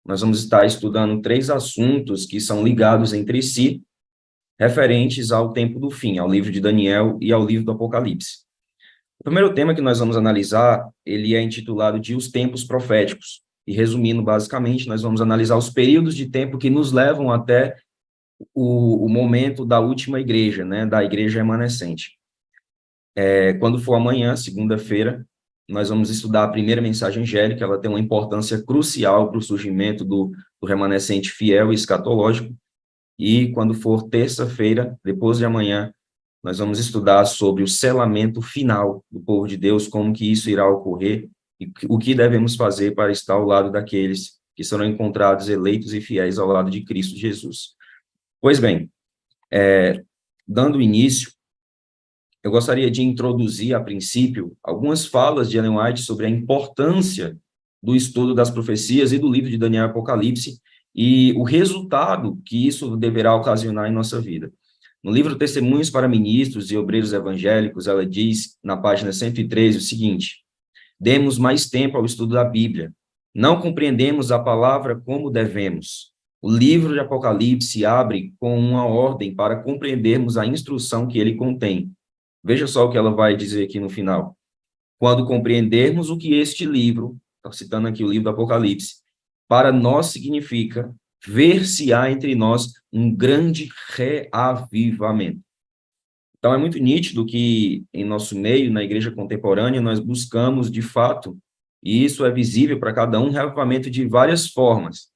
Nós vamos estar estudando 3 assuntos que são ligados entre si, referentes ao tempo do fim, ao livro de Daniel e ao livro do Apocalipse. O primeiro tema que nós vamos analisar, ele é intitulado de Os Tempos Proféticos. E resumindo, basicamente, nós vamos analisar os períodos de tempo que nos levam até o momento da última igreja, né, da igreja remanescente. Quando for amanhã, segunda-feira, nós vamos estudar a primeira mensagem angélica, ela tem uma importância crucial para o surgimento do remanescente fiel e escatológico, e quando for terça-feira, depois de amanhã, nós vamos estudar sobre o selamento final do povo de Deus, como que isso irá ocorrer, e o que devemos fazer para estar ao lado daqueles que serão encontrados eleitos e fiéis ao lado de Cristo Jesus. Pois bem, dando início, eu gostaria de introduzir, a princípio, algumas falas de Ellen White sobre a importância do estudo das profecias e do livro de Daniel e Apocalipse e o resultado que isso deverá ocasionar em nossa vida. No livro Testemunhos para Ministros e Obreiros Evangélicos, ela diz, na página 113, o seguinte: demos mais tempo ao estudo da Bíblia. Não compreendemos a palavra como devemos. O livro de Apocalipse abre com uma ordem para compreendermos a instrução que ele contém. Veja só o que ela vai dizer aqui no final. Quando compreendermos o que este livro, está citando aqui o livro do Apocalipse, para nós significa ver se há entre nós um grande reavivamento. Então, é muito nítido que, em nosso meio, na igreja contemporânea, nós buscamos, de fato, e isso é visível para cada um, reavivamento de várias formas,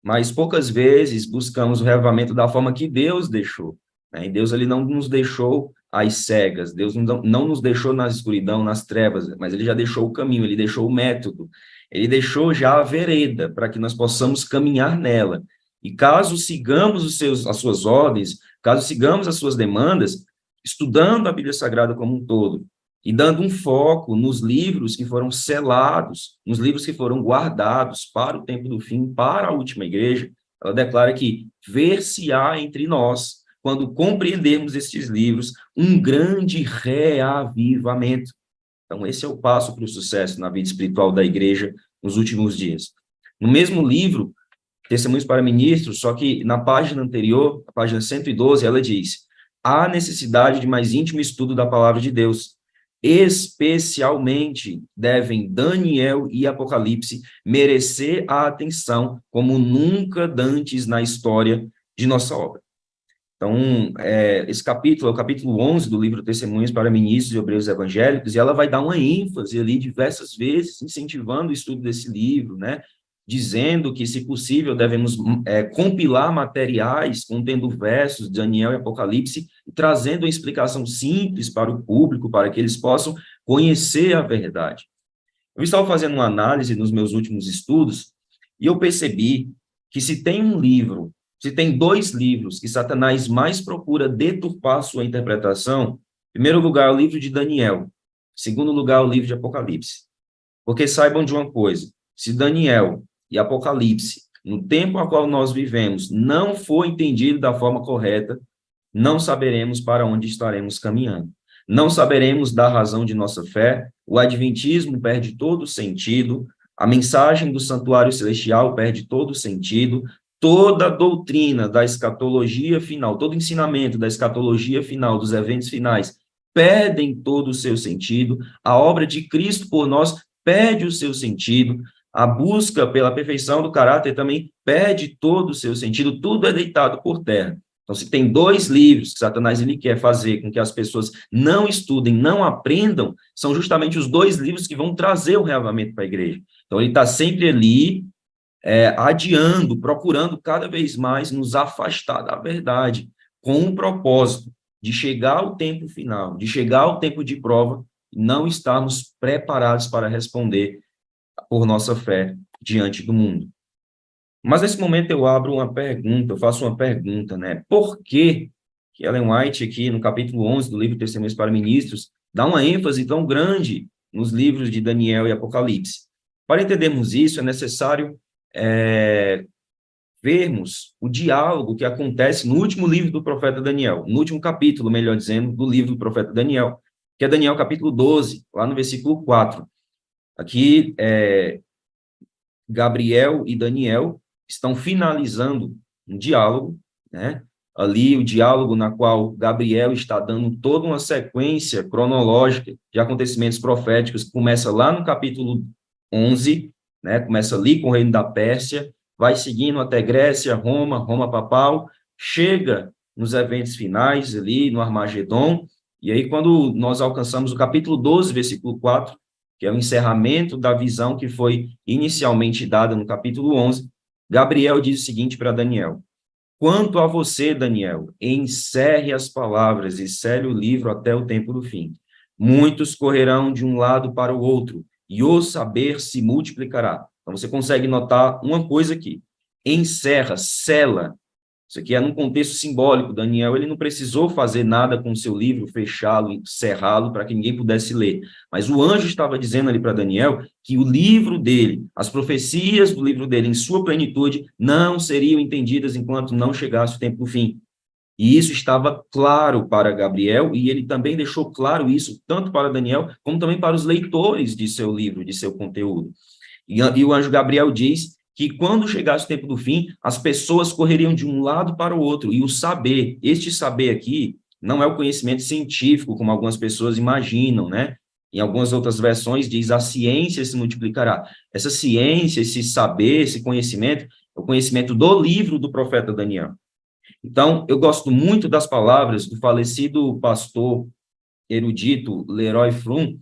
mas poucas vezes buscamos o reavivamento da forma que Deus deixou, né? E Deus, ele não nos deixou às cegas, Deus não nos deixou na escuridão, nas trevas, mas ele já deixou o caminho, ele deixou o método, ele deixou já a vereda para que nós possamos caminhar nela. E caso sigamos as suas ordens, caso sigamos as suas demandas, estudando a Bíblia Sagrada como um todo, e dando um foco nos livros que foram selados, nos livros que foram guardados para o tempo do fim, para a última igreja, ela declara que ver-se-á entre nós, quando compreendermos estes livros, um grande reavivamento. Então, esse é o passo para o sucesso na vida espiritual da igreja nos últimos dias. No mesmo livro, Testemunhos para Ministros, só que na página anterior, a página 112, ela diz: há necessidade de mais íntimo estudo da palavra de Deus. Especialmente devem Daniel e Apocalipse merecer a atenção como nunca dantes na história de nossa obra. Então, esse capítulo é o capítulo 11 do livro Testemunhos para Ministros e Obreiros Evangélicos, e ela vai dar uma ênfase ali diversas vezes, incentivando o estudo desse livro, né? Dizendo que, se possível, devemos compilar materiais contendo versos de Daniel e Apocalipse, e trazendo uma explicação simples para o público, para que eles possam conhecer a verdade. Eu estava fazendo uma análise nos meus últimos estudos, e eu percebi que se tem 2 livros que Satanás mais procura deturpar sua interpretação, em primeiro lugar, o livro de Daniel, em segundo lugar, o livro de Apocalipse. Porque saibam de uma coisa: se Daniel e Apocalipse, no tempo a qual nós vivemos, não for entendido da forma correta, não saberemos para onde estaremos caminhando. Não saberemos da razão de nossa fé, o adventismo perde todo o sentido, a mensagem do santuário celestial perde todo o sentido, toda a doutrina da escatologia final, todo o ensinamento da escatologia final, dos eventos finais, perdem todo o seu sentido, a obra de Cristo por nós perde o seu sentido, a busca pela perfeição do caráter também perde todo o seu sentido, tudo é deitado por terra. Então, se tem 2 livros que Satanás ele quer fazer com que as pessoas não estudem, não aprendam, são justamente os 2 livros que vão trazer o reavivamento para a igreja. Então, ele está sempre ali, adiando, procurando cada vez mais nos afastar da verdade, com o propósito de chegar ao tempo final, de chegar ao tempo de prova, e não estarmos preparados para responder por nossa fé diante do mundo. Mas nesse momento eu abro uma pergunta, eu faço uma pergunta, né? Por que Ellen White, aqui no capítulo 11 do livro Testemunhos para Ministros, dá uma ênfase tão grande nos livros de Daniel e Apocalipse? Para entendermos isso, é necessário vermos o diálogo que acontece no último livro do profeta Daniel, no último capítulo, melhor dizendo, do livro do profeta Daniel, que é Daniel capítulo 12, lá no versículo 4. Aqui, Gabriel e Daniel estão finalizando um diálogo, né? Ali o diálogo na qual Gabriel está dando toda uma sequência cronológica de acontecimentos proféticos, que começa lá no capítulo 11, né? Começa ali com o reino da Pérsia, vai seguindo até Grécia, Roma, Roma papal, chega nos eventos finais ali no Armagedon, e aí quando nós alcançamos o capítulo 12, versículo 4, que é o encerramento da visão que foi inicialmente dada no capítulo 11, Gabriel diz o seguinte para Daniel: quanto a você, Daniel, encerre as palavras e cele o livro até o tempo do fim. Muitos correrão de um lado para o outro, e o saber se multiplicará. Então, você consegue notar uma coisa aqui: encerra, sela. Isso aqui é num contexto simbólico. Daniel, ele não precisou fazer nada com o seu livro, fechá-lo, cerrá-lo, para que ninguém pudesse ler. Mas o anjo estava dizendo ali para Daniel que o livro dele, as profecias do livro dele, em sua plenitude, não seriam entendidas enquanto não chegasse o tempo do fim. E isso estava claro para Gabriel, e ele também deixou claro isso, tanto para Daniel, como também para os leitores de seu livro, de seu conteúdo. E o anjo Gabriel diz que quando chegasse o tempo do fim, as pessoas correriam de um lado para o outro, e o saber, este saber aqui, não é o conhecimento científico, como algumas pessoas imaginam, né? Em algumas outras versões diz a ciência se multiplicará. Essa ciência, esse saber, esse conhecimento, é o conhecimento do livro do profeta Daniel. Então, eu gosto muito das palavras do falecido pastor erudito Leroy Frum,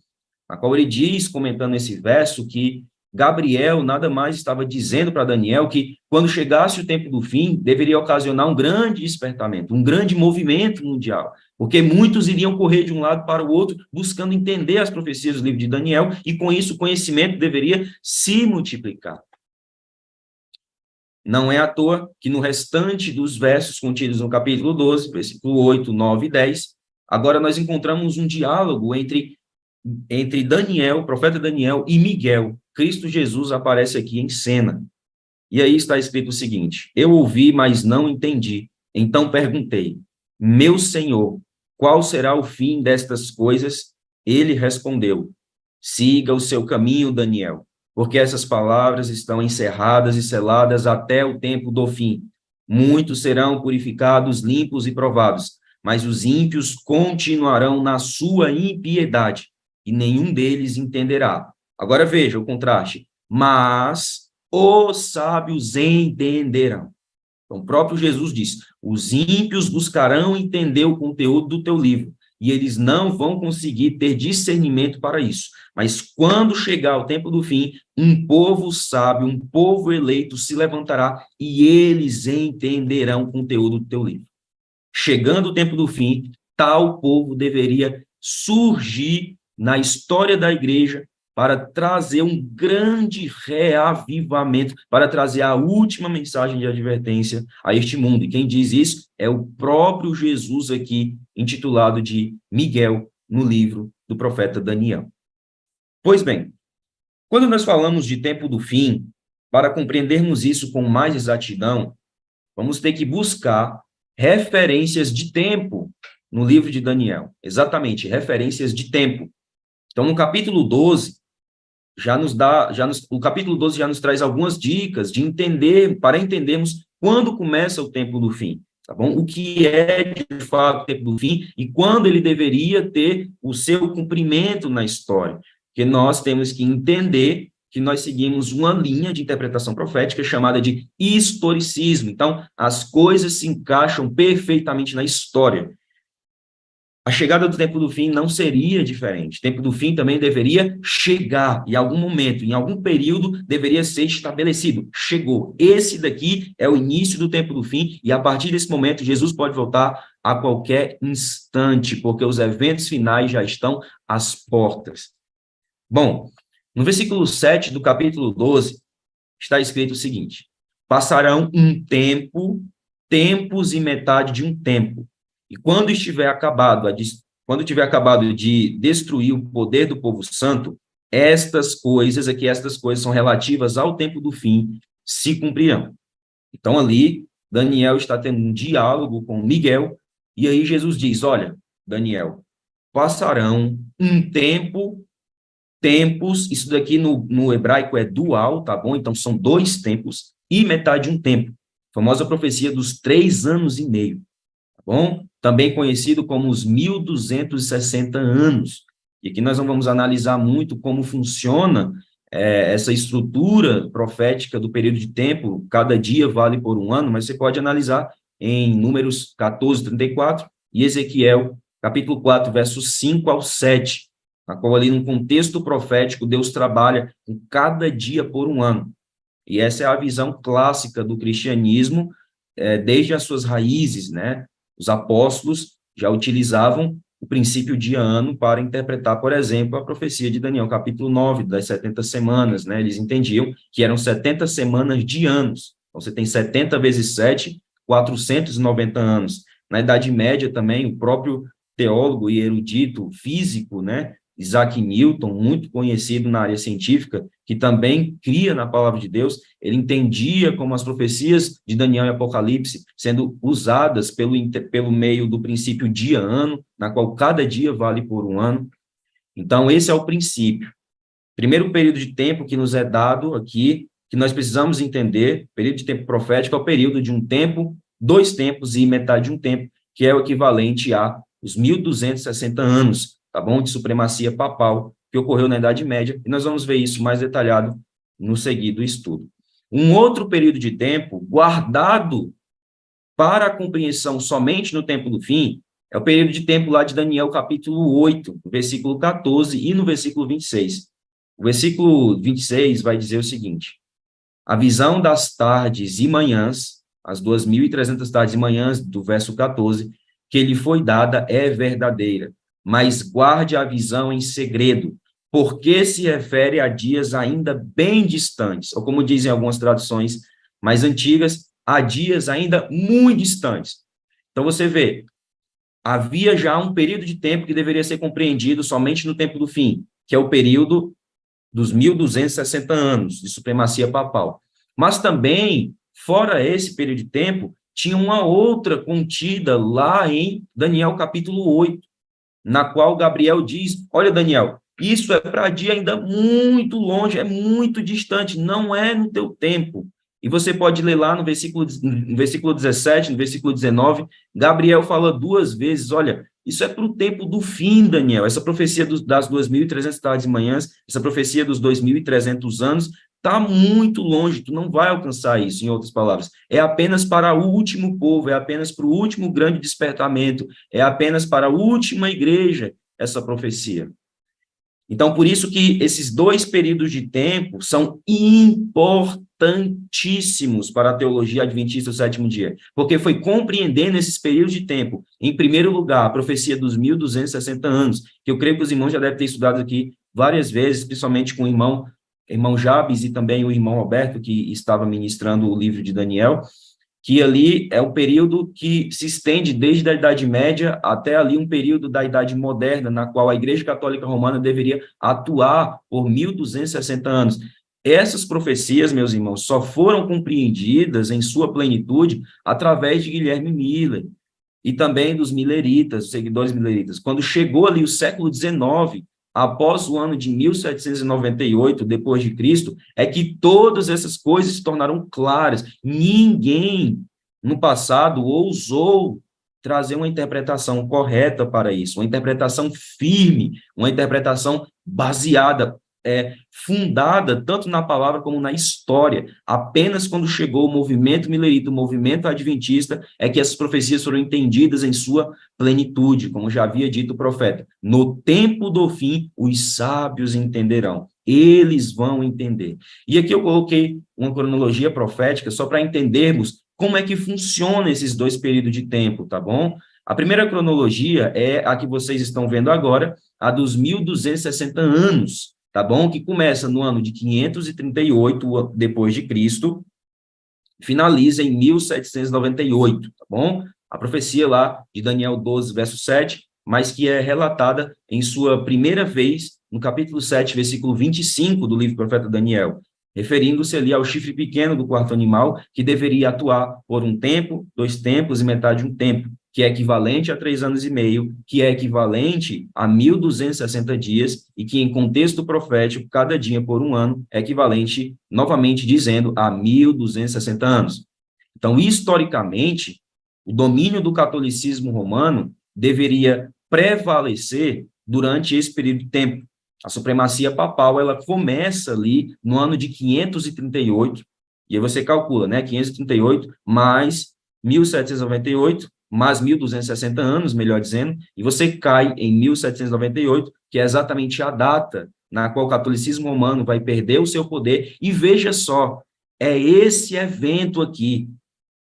a qual ele diz, comentando esse verso, que Gabriel nada mais estava dizendo para Daniel que, quando chegasse o tempo do fim, deveria ocasionar um grande despertamento, um grande movimento mundial, porque muitos iriam correr de um lado para o outro, buscando entender as profecias do livro de Daniel, e com isso o conhecimento deveria se multiplicar. Não é à toa que no restante dos versos contidos no capítulo 12, versículo 8, 9 e 10, agora nós encontramos um diálogo entre Daniel, o profeta Daniel, e Miguel. Cristo Jesus aparece aqui em cena. E aí está escrito o seguinte: eu ouvi, mas não entendi. Então perguntei: meu Senhor, qual será o fim destas coisas? Ele respondeu: siga o seu caminho, Daniel, porque essas palavras estão encerradas e seladas até o tempo do fim. Muitos serão purificados, limpos e provados, mas os ímpios continuarão na sua impiedade, e nenhum deles entenderá. Agora veja o contraste. Mas os sábios entenderão. Então, o próprio Jesus diz: os ímpios buscarão entender o conteúdo do teu livro, e eles não vão conseguir ter discernimento para isso. Mas quando chegar o tempo do fim, um povo sábio, um povo eleito se levantará, e eles entenderão o conteúdo do teu livro. Chegando o tempo do fim, tal povo deveria surgir na história da igreja para trazer um grande reavivamento, para trazer a última mensagem de advertência a este mundo. E quem diz isso é o próprio Jesus aqui, intitulado de Miguel, no livro do profeta Daniel. Pois bem, quando nós falamos de tempo do fim, para compreendermos isso com mais exatidão, vamos ter que buscar referências de tempo no livro de Daniel. Exatamente, referências de tempo. Então, no capítulo 12, o capítulo 12 já nos traz algumas dicas de entender, para entendermos quando começa o tempo do fim, tá bom? O que é, de fato, o tempo do fim e quando ele deveria ter o seu cumprimento na história. Porque nós temos que entender que nós seguimos uma linha de interpretação profética chamada de historicismo. Então, as coisas se encaixam perfeitamente na história. A chegada do tempo do fim não seria diferente. O tempo do fim também deveria chegar, em algum momento, em algum período, deveria ser estabelecido. Chegou. Esse daqui é o início do tempo do fim, e a partir desse momento, Jesus pode voltar a qualquer instante, porque os eventos finais já estão às portas. Bom, no versículo 7 do capítulo 12, está escrito o seguinte: passarão um tempo, tempos e metade de um tempo. E quando tiver acabado de destruir o poder do povo santo, estas coisas são relativas ao tempo do fim, se cumprirão. Então, ali, Daniel está tendo um diálogo com Miguel, e aí Jesus diz: olha, Daniel, passarão um tempo, tempos, isso daqui no hebraico é dual, tá bom? Então, são 2 tempos e metade de um tempo. A famosa profecia dos 3 anos e meio, tá bom? Também conhecido como os 1260 anos. E aqui nós não vamos analisar muito como funciona essa estrutura profética do período de tempo, cada dia vale por um ano, mas você pode analisar em Números 14, 34 e Ezequiel, capítulo 4, versos 5 ao 7, na qual ali, num contexto profético, Deus trabalha com cada dia por um ano. E essa é a visão clássica do cristianismo, desde as suas raízes, né? Os apóstolos já utilizavam o princípio de ano para interpretar, por exemplo, a profecia de Daniel, capítulo 9, das 70 semanas, né? Eles entendiam que eram 70 semanas de anos. Então, você tem 70 vezes 7, 490 anos. Na Idade Média também, o próprio teólogo e erudito físico, né? Isaac Newton, muito conhecido na área científica, que também cria na palavra de Deus, ele entendia como as profecias de Daniel e Apocalipse sendo usadas pelo meio do princípio dia-ano, na qual cada dia vale por um ano. Então, esse é o princípio. Primeiro período de tempo que nos é dado aqui, que nós precisamos entender, período de tempo profético é o período de um tempo, 2 tempos e metade de um tempo, que é o equivalente a os 1260 anos, tá bom? De supremacia papal, que ocorreu na Idade Média, e nós vamos ver isso mais detalhado no seguido estudo. Um outro período de tempo, guardado para a compreensão somente no tempo do fim, é o período de tempo lá de Daniel, capítulo 8, versículo 14 e no versículo 26. O versículo 26 vai dizer o seguinte: a visão das tardes e manhãs, as 2.300 tardes e manhãs, do verso 14, que lhe foi dada é verdadeira, mas guarde a visão em segredo, porque se refere a dias ainda bem distantes, ou como dizem algumas traduções mais antigas, a dias ainda muito distantes. Então, você vê, havia já um período de tempo que deveria ser compreendido somente no tempo do fim, que é o período dos 1260 anos de supremacia papal. Mas também, fora esse período de tempo, tinha uma outra contida lá em Daniel capítulo 8, na qual Gabriel diz: olha, Daniel, isso é para dia ainda muito longe, é muito distante, não é no teu tempo. E você pode ler lá no versículo 17, no versículo 19, Gabriel fala 2 vezes: olha, isso é para o tempo do fim, Daniel. Essa profecia das 2.300 tardes e manhãs, essa profecia dos 2.300 anos, está muito longe, tu não vai alcançar isso, em outras palavras. É apenas para o último povo, é apenas para o último grande despertamento, é apenas para a última igreja, essa profecia. Então, por isso que esses 2 períodos de tempo são importantíssimos para a teologia adventista do sétimo dia, porque foi compreendendo esses períodos de tempo, em primeiro lugar, a profecia dos 1260 anos, que eu creio que os irmãos já devem ter estudado aqui várias vezes, principalmente com o irmão Jabes e também o irmão Alberto, que estava ministrando o livro de Daniel, que ali é o período que se estende desde a Idade Média até ali um período da Idade Moderna, na qual a Igreja Católica Romana deveria atuar por 1260 anos. Essas profecias, meus irmãos, só foram compreendidas em sua plenitude através de Guilherme Miller e também dos milleritas, os seguidores milleritas. Quando chegou ali o século XIX, após o ano de 1798, depois de Cristo, é que todas essas coisas se tornaram claras. Ninguém, no passado, ousou trazer uma interpretação correta para isso, uma interpretação firme, uma interpretação baseada, fundada tanto na palavra como na história. Apenas quando chegou o movimento milerita, o movimento adventista, é que essas profecias foram entendidas em sua plenitude, como já havia dito o profeta. No tempo do fim, os sábios entenderão. Eles vão entender. E aqui eu coloquei uma cronologia profética só para entendermos como é que funciona esses 2 períodos de tempo, tá bom? A primeira cronologia é a que vocês estão vendo agora, a dos 1260 anos, tá bom? Que começa no ano de 538 depois de Cristo, finaliza em 1798, tá bom? A profecia lá de Daniel 12, verso 7, mas que é relatada em sua primeira vez no capítulo 7, versículo 25 do livro do profeta Daniel, referindo-se ali ao chifre pequeno do quarto animal, que deveria atuar por um tempo, 2 tempos e metade de um tempo. que é equivalente a 3 anos e meio, que é equivalente a 1.260 dias, e que, em contexto profético, cada dia por um ano é equivalente, novamente dizendo, a 1.260 anos. Então, historicamente, o domínio do catolicismo romano deveria prevalecer durante esse período de tempo. A supremacia papal, ela começa ali no ano de 538, e aí você calcula, né, 538 mais 1798, mais 1.260 anos, melhor dizendo, e você cai em 1798, que é exatamente a data na qual o catolicismo romano vai perder o seu poder, e veja só, é esse evento aqui,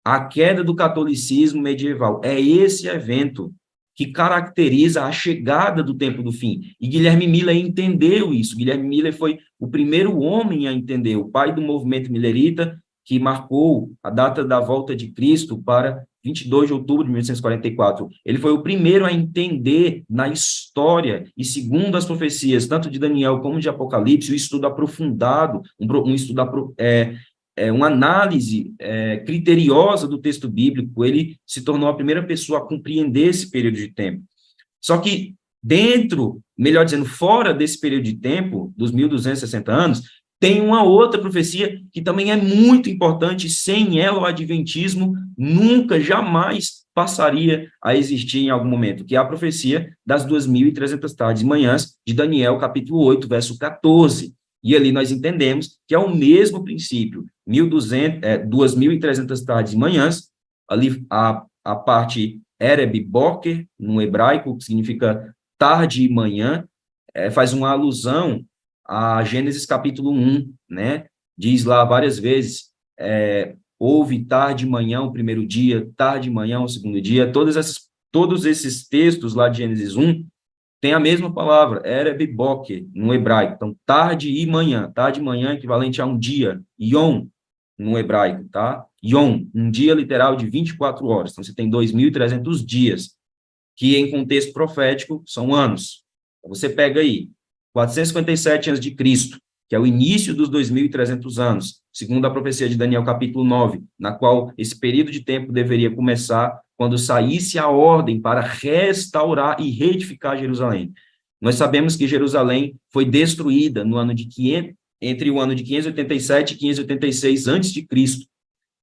a queda do catolicismo medieval, é esse evento que caracteriza a chegada do tempo do fim. E Guilherme Miller entendeu isso. Guilherme Miller foi o primeiro homem a entender, o pai do movimento millerita, que marcou a data da volta de Cristo para 22 de outubro de 1844. Ele foi o primeiro a entender na história, e segundo as profecias, tanto de Daniel como de Apocalipse, o estudo aprofundado, um estudo uma análise criteriosa do texto bíblico. Ele se tornou a primeira pessoa a compreender esse período de tempo. Só que dentro, melhor dizendo, fora desse período de tempo, dos 1.260 anos, tem uma outra profecia que também é muito importante, sem ela o adventismo nunca, jamais passaria a existir em algum momento, que é a profecia das 2.300 tardes e manhãs de Daniel, capítulo 8, verso 14. E ali nós entendemos que é o mesmo princípio, 2.300 tardes e manhãs, ali a parte Ereb Boker, no hebraico, que significa tarde e manhã, faz uma alusão a Gênesis capítulo 1, né? Diz lá várias vezes, houve tarde e manhã o primeiro dia, tarde e manhã o segundo dia, todos esses textos lá de Gênesis 1, tem a mesma palavra, Ereb Boker, no hebraico. Então, tarde e manhã. Tarde e manhã é equivalente a um dia. Yom, no hebraico, tá? Yom, um dia literal de 24 horas. Então, você tem 2.300 dias, que em contexto profético são anos. Então, você pega aí, 457 a.C., que é o início dos 2.300 anos, segundo a profecia de Daniel, capítulo 9, na qual esse período de tempo deveria começar quando saísse a ordem para restaurar e reedificar Jerusalém. Nós sabemos que Jerusalém foi destruída no ano de 500, entre o ano de 587 e 586 a.C.,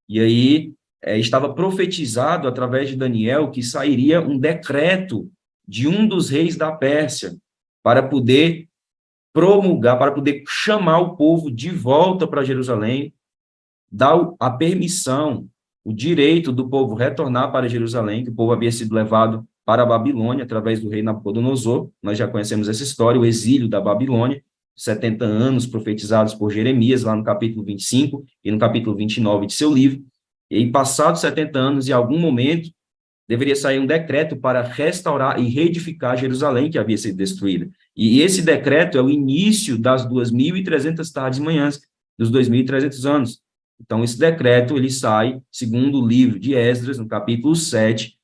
e aí estava profetizado através de Daniel que sairia um decreto de um dos reis da Pérsia para poder promulgar, para poder chamar o povo de volta para Jerusalém, dar a permissão, o direito do povo retornar para Jerusalém, que o povo havia sido levado para a Babilônia através do rei Nabucodonosor. Nós já conhecemos essa história, o exílio da Babilônia, 70 anos profetizados por Jeremias, lá no capítulo 25 e no capítulo 29 de seu livro. E aí, passados 70 anos, em algum momento, deveria sair um decreto para restaurar e reedificar Jerusalém, que havia sido destruída. E esse decreto é o início das 2.300 tardes e manhãs, dos 2.300 anos. Então, esse decreto, ele sai, segundo o livro de Esdras, no capítulo 7,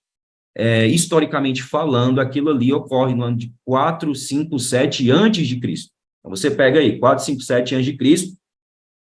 historicamente falando, aquilo ali ocorre no ano de 457 antes de Cristo. Então, você pega aí, 457 antes de Cristo,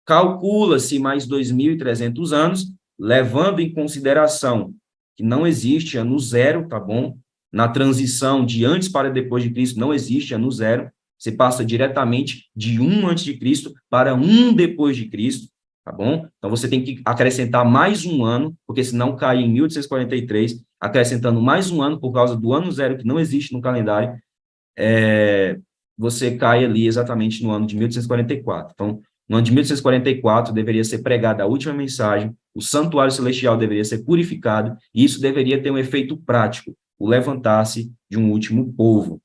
calcula-se mais 2.300 anos, levando em consideração que não existe ano zero, tá bom? Na transição de antes para depois de Cristo, não existe ano zero. Você passa diretamente de um antes de Cristo para um depois de Cristo, tá bom? Então, você tem que acrescentar mais um ano, porque senão cai em 1843, acrescentando mais um ano por causa do ano zero, que não existe no calendário, você cai ali exatamente no ano de 1844. Então, no ano de 1844, deveria ser pregada a última mensagem, o santuário celestial deveria ser purificado, e isso deveria ter um efeito prático, o levantar-se de um último povo.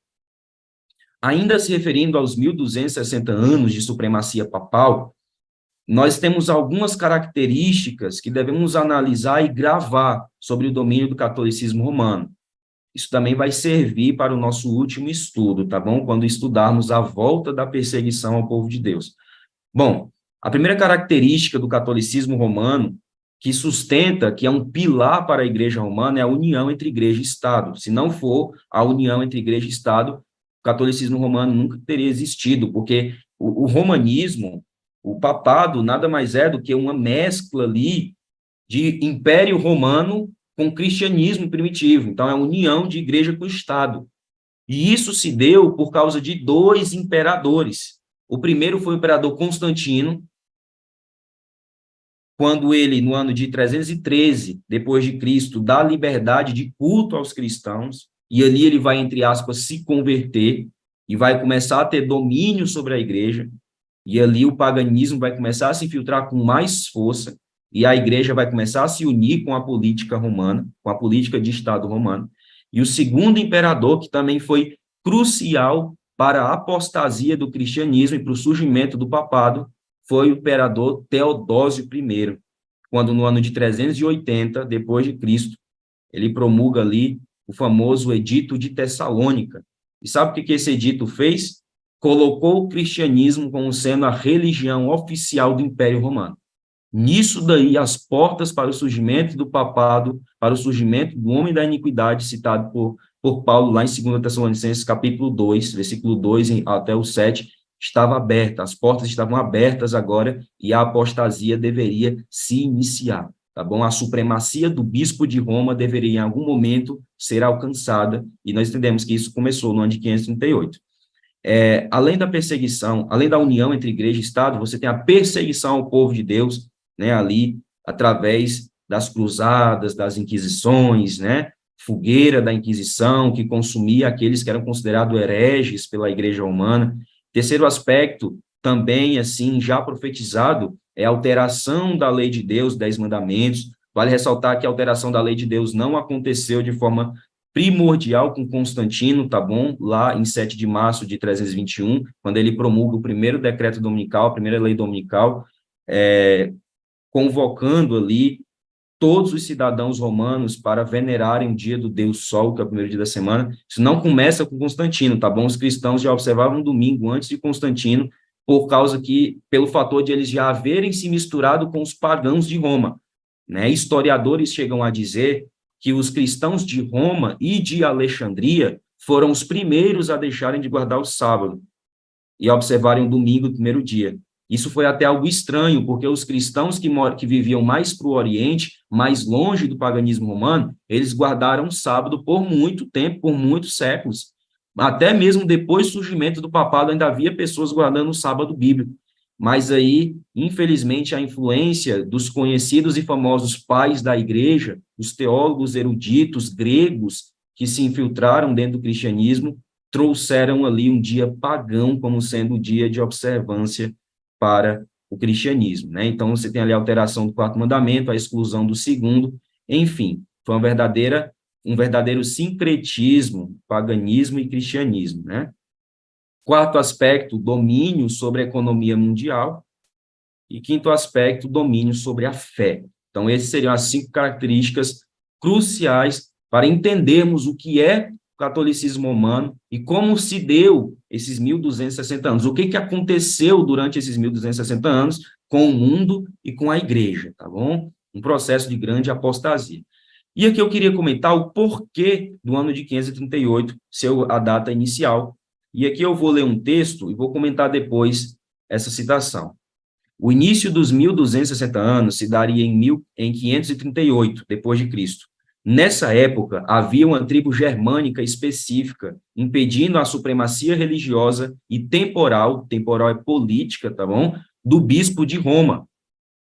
Ainda se referindo aos 1.260 anos de supremacia papal, nós temos algumas características que devemos analisar e gravar sobre o domínio do catolicismo romano. Isso também vai servir para o nosso último estudo, tá bom? Quando estudarmos a volta da perseguição ao povo de Deus. Bom, a primeira característica do catolicismo romano, que sustenta, que é um pilar para a igreja romana, é a união entre igreja e Estado. Se não for a união entre igreja e Estado, o catolicismo romano nunca teria existido, porque o romanismo, o papado, nada mais é do que uma mescla ali de Império Romano com o cristianismo primitivo. Então, é a união de igreja com o Estado. E isso se deu por causa de dois imperadores. O primeiro foi o imperador Constantino, quando ele, no ano de 313 depois de Cristo, dá liberdade de culto aos cristãos, e ali ele vai, entre aspas, se converter, e vai começar a ter domínio sobre a igreja, e ali o paganismo vai começar a se infiltrar com mais força, e a igreja vai começar a se unir com a política romana, com a política de Estado romano. E o segundo imperador, que também foi crucial para a apostasia do cristianismo e para o surgimento do papado, foi o imperador Teodósio I, quando no ano de 380 depois de Cristo, ele promulga ali o famoso Edito de Tessalônica. E sabe o que esse edito fez? Colocou o cristianismo como sendo a religião oficial do Império Romano. Nisso daí, as portas para o surgimento do papado, para o surgimento do homem da iniquidade, citado por Paulo lá em 2 Tessalonicenses, capítulo 2, versículo 2 até o 7, estava aberta, as portas estavam abertas agora e a apostasia deveria se iniciar, tá bom? A supremacia do bispo de Roma deveria em algum momento ser alcançada, e nós entendemos que isso começou no ano de 538. Além da perseguição, além da união entre igreja e Estado, você tem a perseguição ao povo de Deus, né, ali, através das cruzadas, das inquisições, né, fogueira da Inquisição, que consumia aqueles que eram considerados hereges pela igreja romana. Terceiro aspecto, também, assim, já profetizado, é a alteração da lei de Deus, 10 mandamentos. Vale ressaltar que a alteração da lei de Deus não aconteceu de forma primordial com Constantino, tá bom? Lá em 7 de março de 321, quando ele promulga o primeiro decreto dominical, a primeira lei dominical, convocando ali todos os cidadãos romanos para venerarem o dia do Deus Sol, que é o primeiro dia da semana. Isso não começa com Constantino, tá bom? Os cristãos já observavam um domingo antes de Constantino, pelo fator de eles já haverem se misturado com os pagãos de Roma, né? Historiadores chegam a dizer que os cristãos de Roma e de Alexandria foram os primeiros a deixarem de guardar o sábado e a observarem o domingo, o primeiro dia. Isso foi até algo estranho, porque os cristãos que viviam mais para o Oriente, mais longe do paganismo romano, eles guardaram o sábado por muito tempo, por muitos séculos. Até mesmo depois do surgimento do papado, ainda havia pessoas guardando o sábado bíblico. Mas aí, infelizmente, a influência dos conhecidos e famosos pais da igreja, os teólogos eruditos gregos que se infiltraram dentro do cristianismo, trouxeram ali um dia pagão como sendo o dia de observância para o cristianismo, né? Então, você tem ali a alteração do quarto mandamento, a exclusão do segundo, enfim, foi um verdadeiro sincretismo, paganismo e cristianismo, né? Quarto aspecto, domínio sobre a economia mundial. E quinto aspecto, domínio sobre a fé. Então, essas seriam as 5 características cruciais para entendermos o que é o catolicismo romano e como se deu esses 1.260 anos. O que aconteceu durante esses 1.260 anos com o mundo e com a igreja, tá bom? Um processo de grande apostasia. E aqui eu queria comentar o porquê do ano de 538 ser a data inicial. E aqui eu vou ler um texto e vou comentar depois essa citação. O início dos 1.260 anos se daria em 538, depois de Cristo. Nessa época, havia uma tribo germânica específica, impedindo a supremacia religiosa e temporal é política, tá bom? Do bispo de Roma.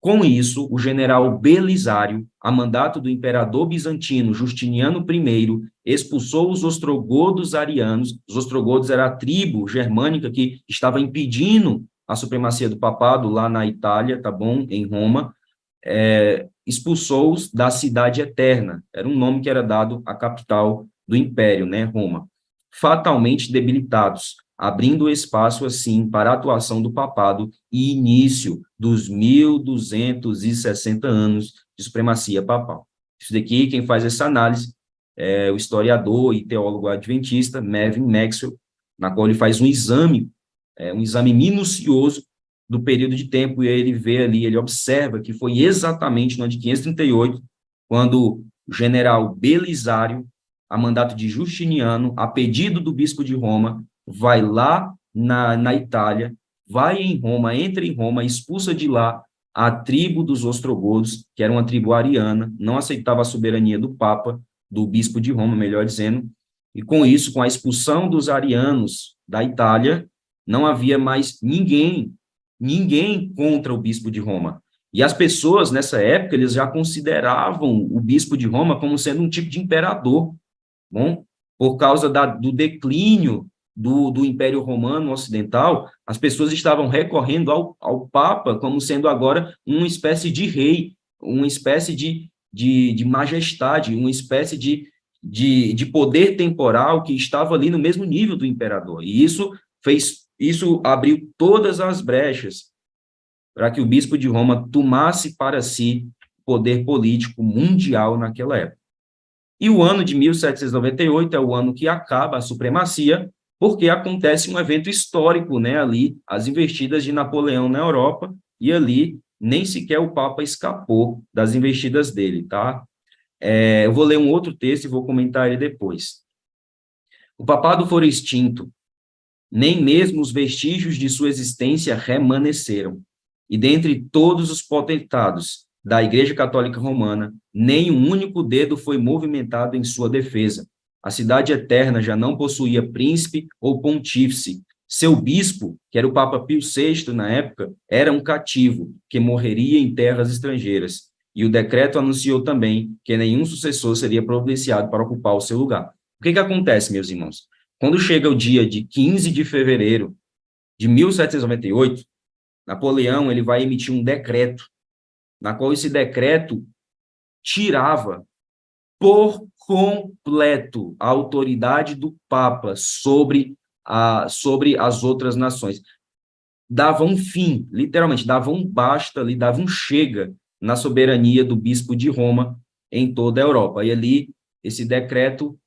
Com isso, o general Belisário, a mandato do imperador bizantino Justiniano I, expulsou os ostrogodos arianos. Os ostrogodos era a tribo germânica que estava impedindo a supremacia do papado lá na Itália, tá bom? Em Roma, expulsou-os da cidade eterna. Era um nome que era dado à capital do império, né? Roma. Fatalmente debilitados, abrindo espaço, assim, para a atuação do papado e início dos 1.260 anos de supremacia papal. Isso daqui, quem faz essa análise é o historiador e teólogo adventista Mervyn Maxwell, na qual ele faz um exame minucioso do período de tempo, e ele vê ali, ele observa que foi exatamente no ano de 538, quando o general Belisário, a mandato de Justiniano, a pedido do bispo de Roma, vai lá na Itália, vai em Roma, entra em Roma, expulsa de lá a tribo dos ostrogodos, que era uma tribo ariana, não aceitava a soberania do Papa, do bispo de Roma, melhor dizendo, e com isso, com a expulsão dos arianos da Itália, não havia mais ninguém contra o bispo de Roma. E as pessoas, nessa época, eles já consideravam o bispo de Roma como sendo um tipo de imperador, bom? Por causa do declínio do Império Romano Ocidental, as pessoas estavam recorrendo ao Papa como sendo agora uma espécie de rei, uma espécie de majestade, uma espécie de poder temporal que estava ali no mesmo nível do imperador. E isso abriu todas as brechas para que o bispo de Roma tomasse para si poder político mundial naquela época. E o ano de 1798 é o ano que acaba a supremacia, porque acontece um evento histórico, né, ali, as investidas de Napoleão na Europa, e ali nem sequer o Papa escapou das investidas dele, tá? Eu vou ler um outro texto e vou comentar ele depois. O papado fora extinto, nem mesmo os vestígios de sua existência remanesceram. E dentre todos os potentados da Igreja Católica Romana, nem um único dedo foi movimentado em sua defesa. A cidade eterna já não possuía príncipe ou pontífice. Seu bispo, que era o Papa Pio VI na época, era um cativo que morreria em terras estrangeiras. E o decreto anunciou também que nenhum sucessor seria providenciado para ocupar o seu lugar. O que acontece, meus irmãos? Quando chega o dia de 15 de fevereiro de 1798, Napoleão ele vai emitir um decreto, na qual esse decreto tirava por completo a autoridade do Papa sobre as outras nações. Dava um fim, literalmente, dava um basta ali, dava um chega na soberania do bispo de Roma em toda a Europa. E ali, esse decreto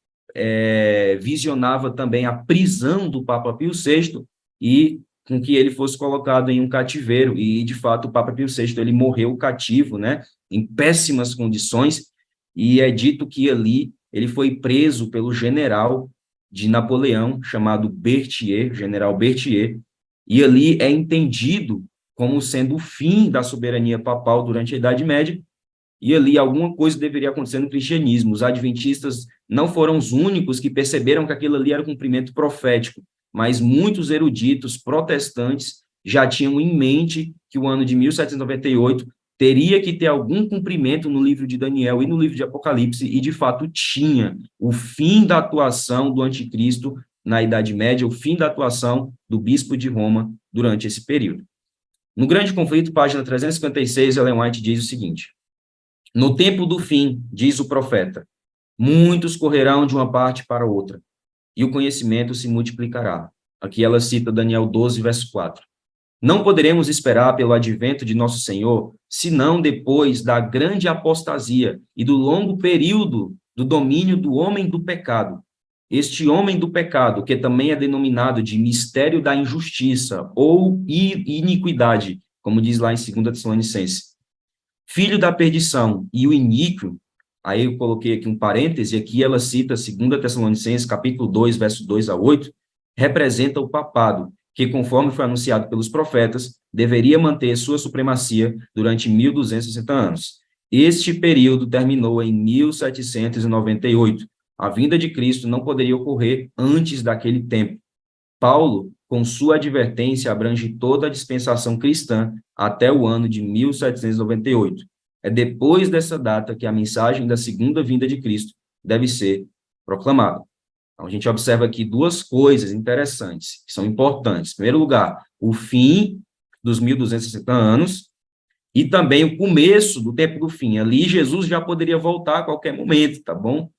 visionava também a prisão do Papa Pio VI e com que ele fosse colocado em um cativeiro, e de fato o Papa Pio VI ele morreu cativo, né, em péssimas condições, e é dito que ali ele foi preso pelo general de Napoleão, chamado Berthier, general Berthier, e ali é entendido como sendo o fim da soberania papal durante a Idade Média, e ali alguma coisa deveria acontecer no cristianismo. Os adventistas não foram os únicos que perceberam que aquilo ali era um cumprimento profético, mas muitos eruditos protestantes já tinham em mente que o ano de 1798 teria que ter algum cumprimento no livro de Daniel e no livro de Apocalipse, e de fato tinha o fim da atuação do anticristo na Idade Média, o fim da atuação do bispo de Roma durante esse período. No Grande Conflito, página 356, Ellen White diz o seguinte: no tempo do fim, diz o profeta, muitos correrão de uma parte para outra, e o conhecimento se multiplicará. Aqui ela cita Daniel 12, verso 4. Não poderemos esperar pelo advento de nosso Senhor, senão depois da grande apostasia e do longo período do domínio do homem do pecado. Este homem do pecado, que também é denominado de mistério da injustiça ou iniquidade, como diz lá em 2 Tessalonicenses, filho da perdição e o iníquo, aí eu coloquei aqui um parêntese, aqui ela cita 2 Tessalonicenses, capítulo 2, verso 2 a 8, representa o papado, que, conforme foi anunciado pelos profetas, deveria manter sua supremacia durante 1.260 anos. Este período terminou em 1798. A vinda de Cristo não poderia ocorrer antes daquele tempo. Paulo, com sua advertência, abrange toda a dispensação cristã até o ano de 1798. É depois dessa data que a mensagem da segunda vinda de Cristo deve ser proclamada. Então, a gente observa aqui duas coisas interessantes, que são importantes. Em primeiro lugar, o fim dos 1.260 anos e também o começo do tempo do fim. Ali, Jesus já poderia voltar a qualquer momento, tá bom? O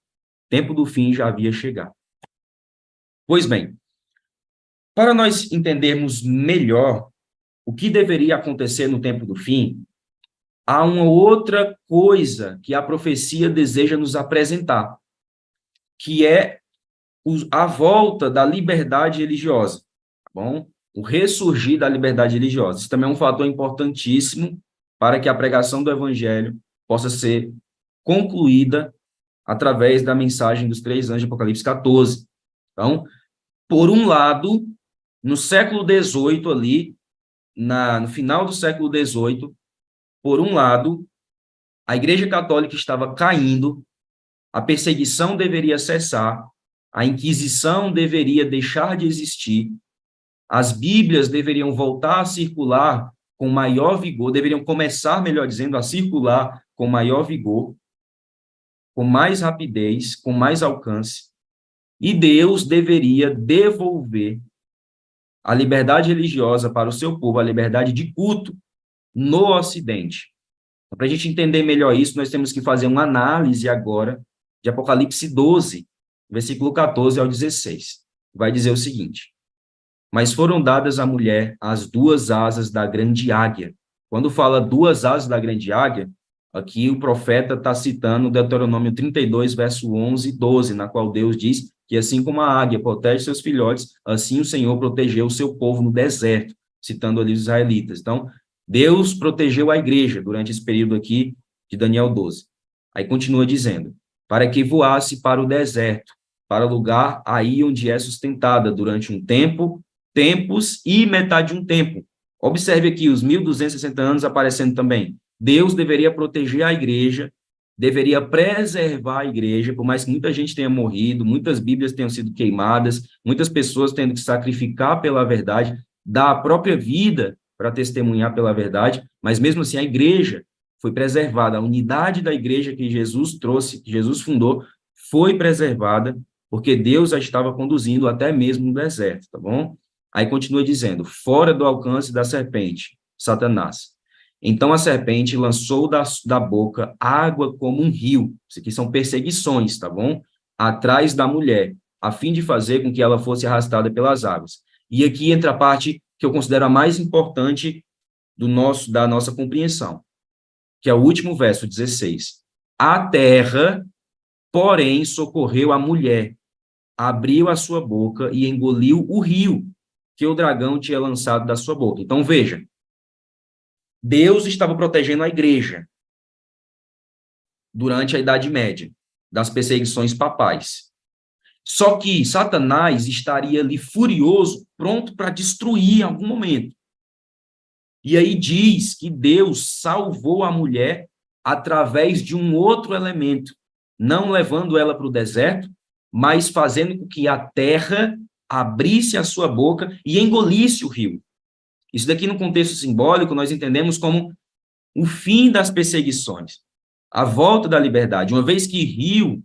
tempo do fim já havia chegado. Pois bem, para nós entendermos melhor o que deveria acontecer no tempo do fim, há uma outra coisa que a profecia deseja nos apresentar, que é a volta da liberdade religiosa, tá bom? O ressurgir da liberdade religiosa. Isso também é um fator importantíssimo para que a pregação do evangelho possa ser concluída através da mensagem dos 3 anjos de Apocalipse 14. Então, por um lado, no século XVIII ali, no final do século XVIII, por um lado, a Igreja Católica estava caindo, a perseguição deveria cessar, a Inquisição deveria deixar de existir, as Bíblias deveriam voltar a circular com maior vigor, deveriam começar, melhor dizendo, a circular com maior vigor, com mais rapidez, com mais alcance, e Deus deveria devolver a liberdade religiosa para o seu povo, a liberdade de culto no Ocidente. Para a gente entender melhor isso, nós temos que fazer uma análise agora de Apocalipse 12, versículo 14 ao 16. Vai dizer o seguinte: mas foram dadas à mulher as duas asas da grande águia. Quando fala duas asas da grande águia, aqui o profeta está citando Deuteronômio 32, verso 11 e 12, na qual Deus diz que assim como a águia protege seus filhotes, assim o Senhor protegeu o seu povo no deserto, citando ali os israelitas. Então, Deus protegeu a igreja durante esse período aqui de Daniel 12. Aí continua dizendo, para que voasse para o deserto, para o lugar aí onde é sustentada durante um tempo, tempos e metade de um tempo. Observe aqui os 1.260 anos aparecendo também. Deus deveria proteger a igreja, deveria preservar a igreja, por mais que muita gente tenha morrido, muitas Bíblias tenham sido queimadas, muitas pessoas tendo que sacrificar pela verdade, dar a própria vida para testemunhar pela verdade, mas mesmo assim a igreja foi preservada, a unidade da igreja que Jesus trouxe, que Jesus fundou, foi preservada, porque Deus a estava conduzindo até mesmo no deserto, tá bom? Aí continua dizendo, fora do alcance da serpente, Satanás. Então a serpente lançou da boca água como um rio. Isso aqui são perseguições, tá bom? Atrás da mulher, a fim de fazer com que ela fosse arrastada pelas águas. E aqui entra a parte que eu considero a mais importante da nossa compreensão, que é o último verso, 16. A terra, porém, socorreu a mulher, abriu a sua boca e engoliu o rio que o dragão tinha lançado da sua boca. Então, veja, Deus estava protegendo a igreja durante a Idade Média, das perseguições papais. Só que Satanás estaria ali furioso, pronto para destruir em algum momento. E aí diz que Deus salvou a mulher através de um outro elemento, não levando ela para o deserto, mas fazendo com que a terra abrisse a sua boca e engolisse o rio. Isso daqui, no contexto simbólico, nós entendemos como o fim das perseguições, a volta da liberdade. Uma vez que rio,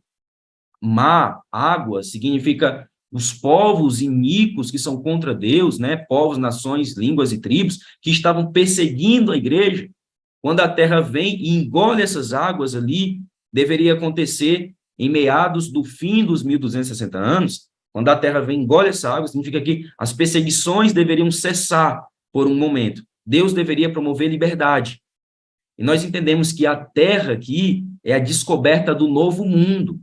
mar, água, significa os povos iníquos que são contra Deus, né? Povos, nações, línguas e tribos que estavam perseguindo a igreja. Quando a terra vem e engole essas águas ali, deveria acontecer em meados do fim dos 1.260 anos. Quando a terra vem e engole essa água, significa que as perseguições deveriam cessar por um momento. Deus deveria promover liberdade. E nós entendemos que a terra aqui é a descoberta do novo mundo.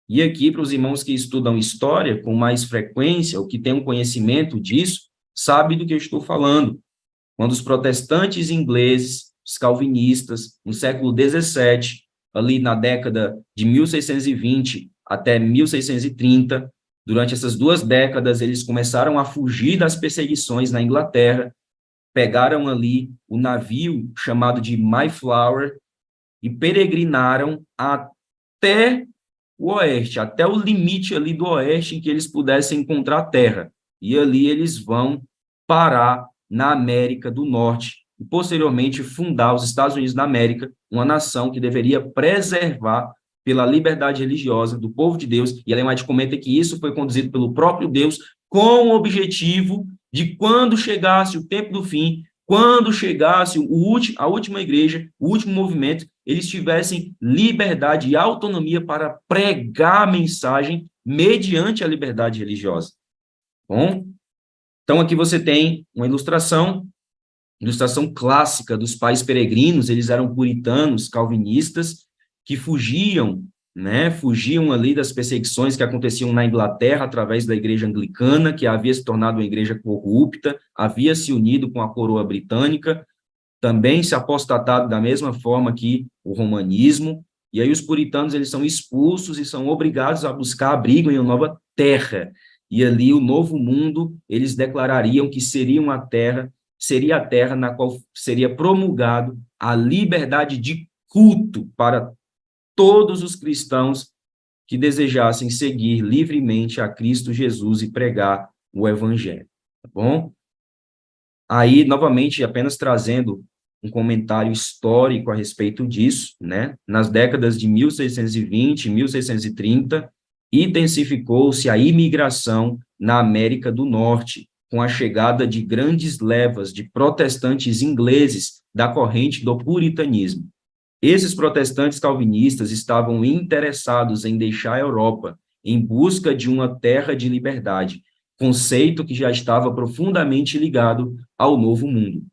E aqui, para os irmãos que estudam história com mais frequência, ou que têm um conhecimento disso, sabe do que eu estou falando. Quando os protestantes ingleses, os calvinistas, no século XVII, ali na década de 1620 até 1630, durante essas 2 décadas, eles começaram a fugir das perseguições na Inglaterra, pegaram ali o navio chamado de Mayflower e peregrinaram até o oeste, até o limite ali do oeste em que eles pudessem encontrar terra. E ali eles vão parar na América do Norte e, posteriormente, fundar os Estados Unidos da América, uma nação que deveria preservar pela liberdade religiosa do povo de Deus. E Ellen White comenta que isso foi conduzido pelo próprio Deus com o objetivo de, quando chegasse o tempo do fim, quando chegasse a última igreja, o último movimento, eles tivessem liberdade e autonomia para pregar a mensagem mediante a liberdade religiosa. Bom, então aqui você tem uma ilustração clássica dos pais peregrinos. Eles eram puritanos, calvinistas, que fugiam ali das perseguições que aconteciam na Inglaterra através da igreja anglicana, que havia se tornado uma igreja corrupta, havia se unido com a coroa britânica, também se apostatado da mesma forma que o romanismo, e aí os puritanos, eles são expulsos e são obrigados a buscar abrigo em uma nova terra, e ali o novo mundo, eles declarariam que seria uma terra seria a terra na qual seria promulgado a liberdade de culto para todos os cristãos que desejassem seguir livremente a Cristo Jesus e pregar o evangelho, tá bom? Aí, novamente, apenas trazendo um comentário histórico a respeito disso, né? Nas décadas de 1620 e 1630, intensificou-se a imigração na América do Norte, com a chegada de grandes levas de protestantes ingleses da corrente do puritanismo. Esses protestantes calvinistas estavam interessados em deixar a Europa em busca de uma terra de liberdade, conceito que já estava profundamente ligado ao Novo Mundo.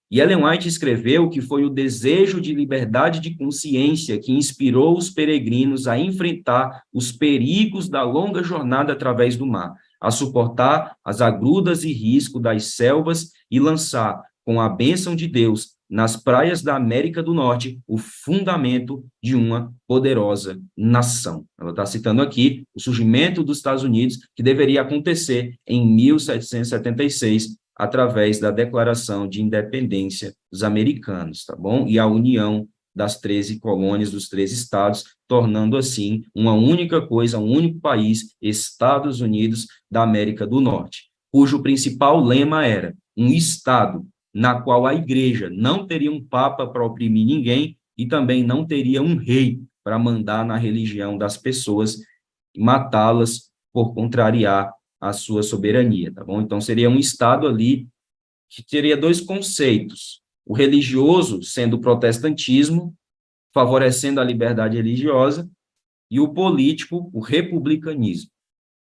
E Ellen White escreveu que foi o desejo de liberdade de consciência que inspirou os peregrinos a enfrentar os perigos da longa jornada através do mar, a suportar as agruras e risco das selvas e lançar, com a bênção de Deus, nas praias da América do Norte, o fundamento de uma poderosa nação. Ela está citando aqui o surgimento dos Estados Unidos, que deveria acontecer em 1776, através da Declaração de Independência dos Americanos, tá bom? E a união das 13 colônias, dos 13 estados, tornando, assim, uma única coisa, um único país, Estados Unidos da América do Norte, cujo principal lema era um estado na qual a igreja não teria um papa para oprimir ninguém e também não teria um rei para mandar na religião das pessoas e matá-las por contrariar a sua soberania, tá bom? Então, seria um Estado ali que teria dois conceitos: o religioso, sendo o protestantismo, favorecendo a liberdade religiosa, e o político, o republicanismo,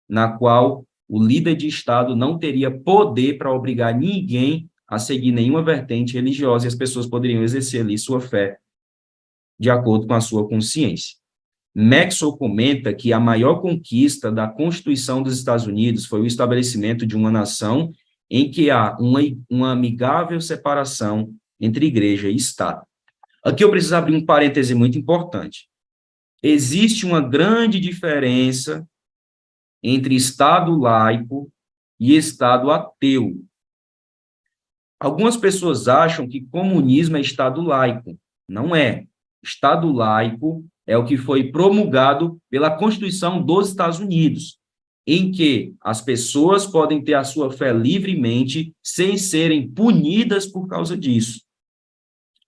na qual o líder de Estado não teria poder para obrigar ninguém a seguir nenhuma vertente religiosa, e as pessoas poderiam exercer ali sua fé de acordo com a sua consciência. Maxwell comenta que a maior conquista da Constituição dos Estados Unidos foi o estabelecimento de uma nação em que há uma amigável separação entre igreja e Estado. Aqui eu preciso abrir um parêntese muito importante. Existe uma grande diferença entre Estado laico e Estado ateu. Algumas pessoas acham que comunismo é Estado laico. Não é. Estado laico é o que foi promulgado pela Constituição dos Estados Unidos, em que as pessoas podem ter a sua fé livremente, sem serem punidas por causa disso.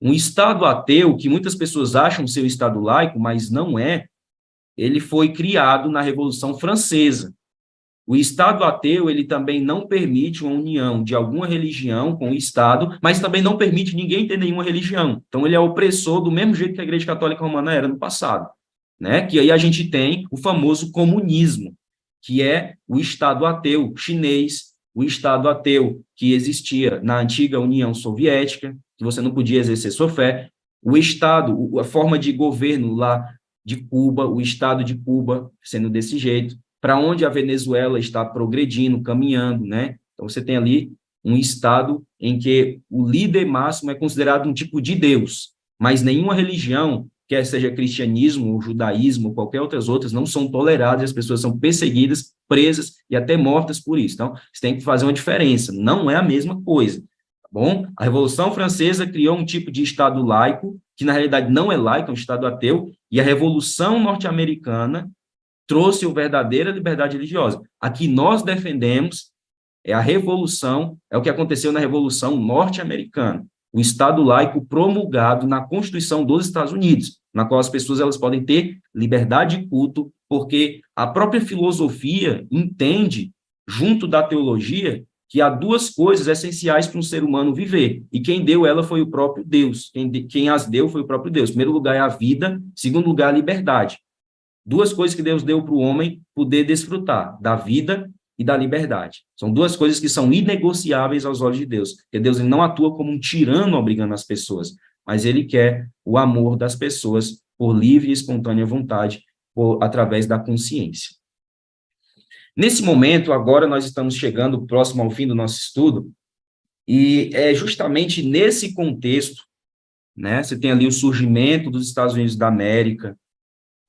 Um Estado ateu, que muitas pessoas acham ser o Estado laico, mas não é, ele foi criado na Revolução Francesa. O Estado ateu, ele também não permite uma união de alguma religião com o Estado, mas também não permite ninguém ter nenhuma religião. Então, ele é opressor do mesmo jeito que a Igreja Católica Romana era no passado, né? Que aí a gente tem o famoso comunismo, que é o Estado ateu chinês, o Estado ateu que existia na antiga União Soviética, que você não podia exercer sua fé, o Estado, a forma de governo lá de Cuba, o Estado de Cuba sendo desse jeito, para onde a Venezuela está progredindo, caminhando, né? Então, você tem ali um Estado em que o líder máximo é considerado um tipo de Deus, mas nenhuma religião, quer seja cristianismo, ou judaísmo, ou qualquer outras, não são toleradas, as pessoas são perseguidas, presas e até mortas por isso. Então, você tem que fazer uma diferença, não é a mesma coisa, tá bom? A Revolução Francesa criou um tipo de Estado laico, que na realidade não é laico, é um Estado ateu, e a Revolução Norte-Americana trouxe a verdadeira liberdade religiosa. A que nós defendemos é a revolução, é o que aconteceu na Revolução Norte-Americana, o Estado laico promulgado na Constituição dos Estados Unidos, na qual as pessoas elas podem ter liberdade de culto, porque a própria filosofia entende, junto da teologia, que há duas coisas essenciais para um ser humano viver, e quem deu ela foi o próprio Deus, quem as deu foi o próprio Deus. Em primeiro lugar é a vida, em segundo lugar a liberdade. Duas coisas que Deus deu para o homem poder desfrutar, da vida e da liberdade. São duas coisas que são inegociáveis aos olhos de Deus, porque Deus ele não atua como um tirano obrigando as pessoas, mas ele quer o amor das pessoas por livre e espontânea vontade, através da consciência. Nesse momento, agora nós estamos chegando próximo ao fim do nosso estudo, e é justamente nesse contexto, né, você tem ali o surgimento dos Estados Unidos da América,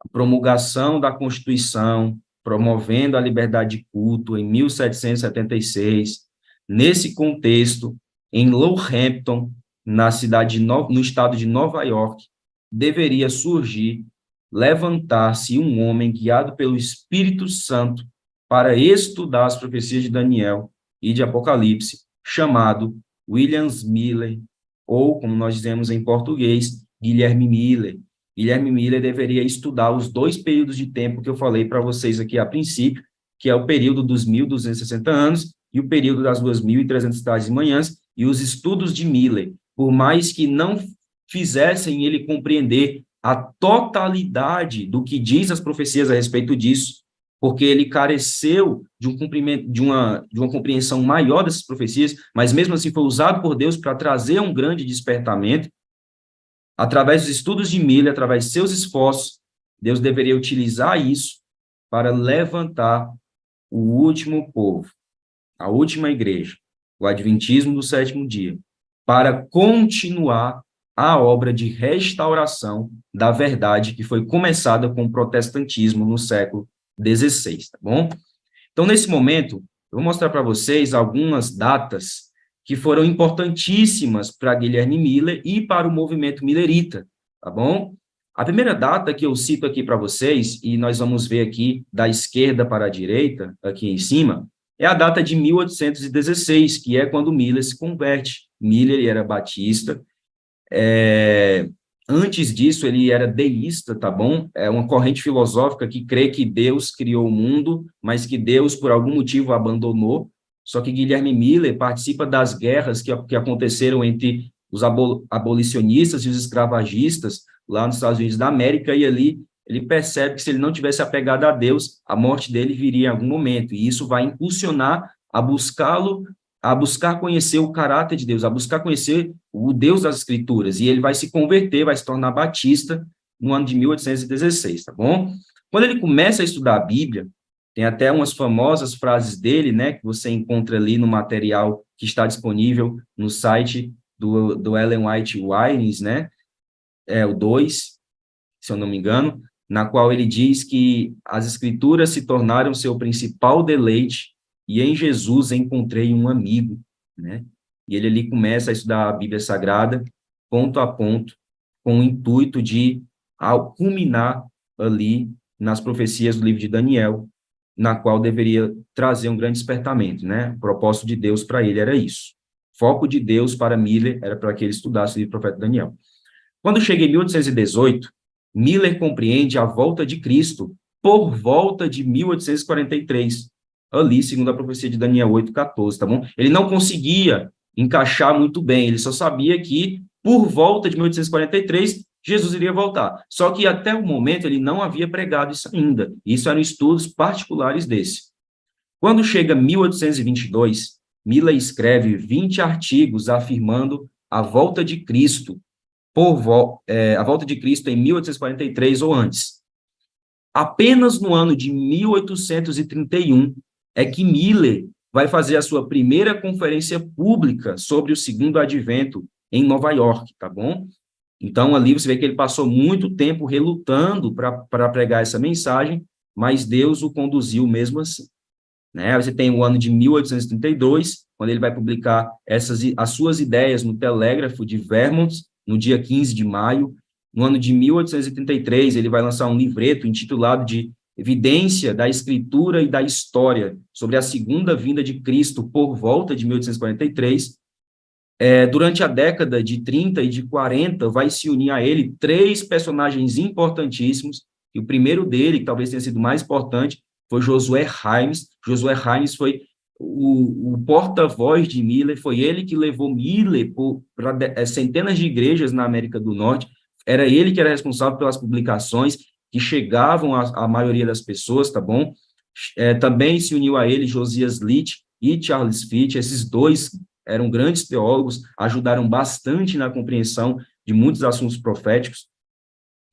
a promulgação da Constituição, promovendo a liberdade de culto em 1776. Nesse contexto, em Lowhampton, no estado de Nova York, deveria surgir, levantar-se um homem guiado pelo Espírito Santo para estudar as profecias de Daniel e de Apocalipse, chamado William Miller, ou, como nós dizemos em português, Guilherme Miller. Guilherme Miller deveria estudar os dois períodos de tempo que eu falei para vocês aqui a princípio, que é o período dos 1.260 anos e o período das 2.300 tardes e manhãs, e os estudos de Miller, por mais que não fizessem ele compreender a totalidade do que diz as profecias a respeito disso, porque ele careceu de um cumprimento, de uma compreensão maior dessas profecias, mas mesmo assim foi usado por Deus para trazer um grande despertamento. Através dos estudos de Miller, através de seus esforços, Deus deveria utilizar isso para levantar o último povo, a última igreja, o Adventismo do sétimo dia, para continuar a obra de restauração da verdade que foi começada com o protestantismo no século XVI, tá bom? Então, nesse momento, eu vou mostrar para vocês algumas datas que foram importantíssimas para Guilherme Miller e para o movimento millerita, tá bom? A primeira data que eu cito aqui para vocês, e nós vamos ver aqui da esquerda para a direita, aqui em cima, é a data de 1816, que é quando Miller se converte. Miller era batista, antes disso ele era deísta, tá bom? É uma corrente filosófica que crê que Deus criou o mundo, mas que Deus, por algum motivo, abandonou. Só que Guilherme Miller participa das guerras que aconteceram entre os abolicionistas e os escravagistas lá nos Estados Unidos da América, e ali ele percebe que se ele não tivesse apegado a Deus, a morte dele viria em algum momento, e isso vai impulsionar a buscá-lo, a buscar conhecer o caráter de Deus, a buscar conhecer o Deus das Escrituras, e ele vai se converter, vai se tornar batista no ano de 1816, tá bom? Quando ele começa a estudar a Bíblia, tem até umas famosas frases dele, né, que você encontra ali no material que está disponível no site do Ellen White Wines, né, o 2, se eu não me engano, na qual ele diz que as Escrituras se tornaram seu principal deleite e em Jesus encontrei um amigo, né? E ele ali começa a estudar a Bíblia Sagrada, ponto a ponto, com o intuito de ao culminar ali nas profecias do livro de Daniel, na qual deveria trazer um grande despertamento, né? O propósito de Deus para ele era isso. Foco de Deus para Miller era para que ele estudasse o livro do profeta Daniel. Quando chega em 1818, Miller compreende a volta de Cristo por volta de 1843, ali, segundo a profecia de Daniel 8:14, tá bom? Ele não conseguia encaixar muito bem, ele só sabia que, por volta de 1843, Jesus iria voltar. Só que, até o momento, ele não havia pregado isso ainda. Isso eram estudos particulares desse. Quando chega 1822, Miller escreve 20 artigos afirmando a volta de Cristo, a volta de Cristo em 1843 ou antes. Apenas no ano de 1831 é que Miller vai fazer a sua primeira conferência pública sobre o segundo advento em Nova York, tá bom? Então, ali você vê que ele passou muito tempo relutando para pregar essa mensagem, mas Deus o conduziu mesmo assim. Né? Você tem o ano de 1832, quando ele vai publicar as suas ideias no Telégrafo de Vermont, no dia 15 de maio. No ano de 1833, ele vai lançar um livreto intitulado de Evidência da Escritura e da História sobre a segunda vinda de Cristo por volta de 1843. Durante a década de 30 e de 40, vai se unir a ele três personagens importantíssimos, e o primeiro dele, que talvez tenha sido mais importante, foi Josué Himes. Josué Himes foi o porta-voz de Miller, foi ele que levou Miller para centenas de igrejas na América do Norte, era ele que era responsável pelas publicações que chegavam à maioria das pessoas, tá bom? Também se uniu a ele Josias Litt e Charles Fitt, esses dois eram grandes teólogos, ajudaram bastante na compreensão de muitos assuntos proféticos.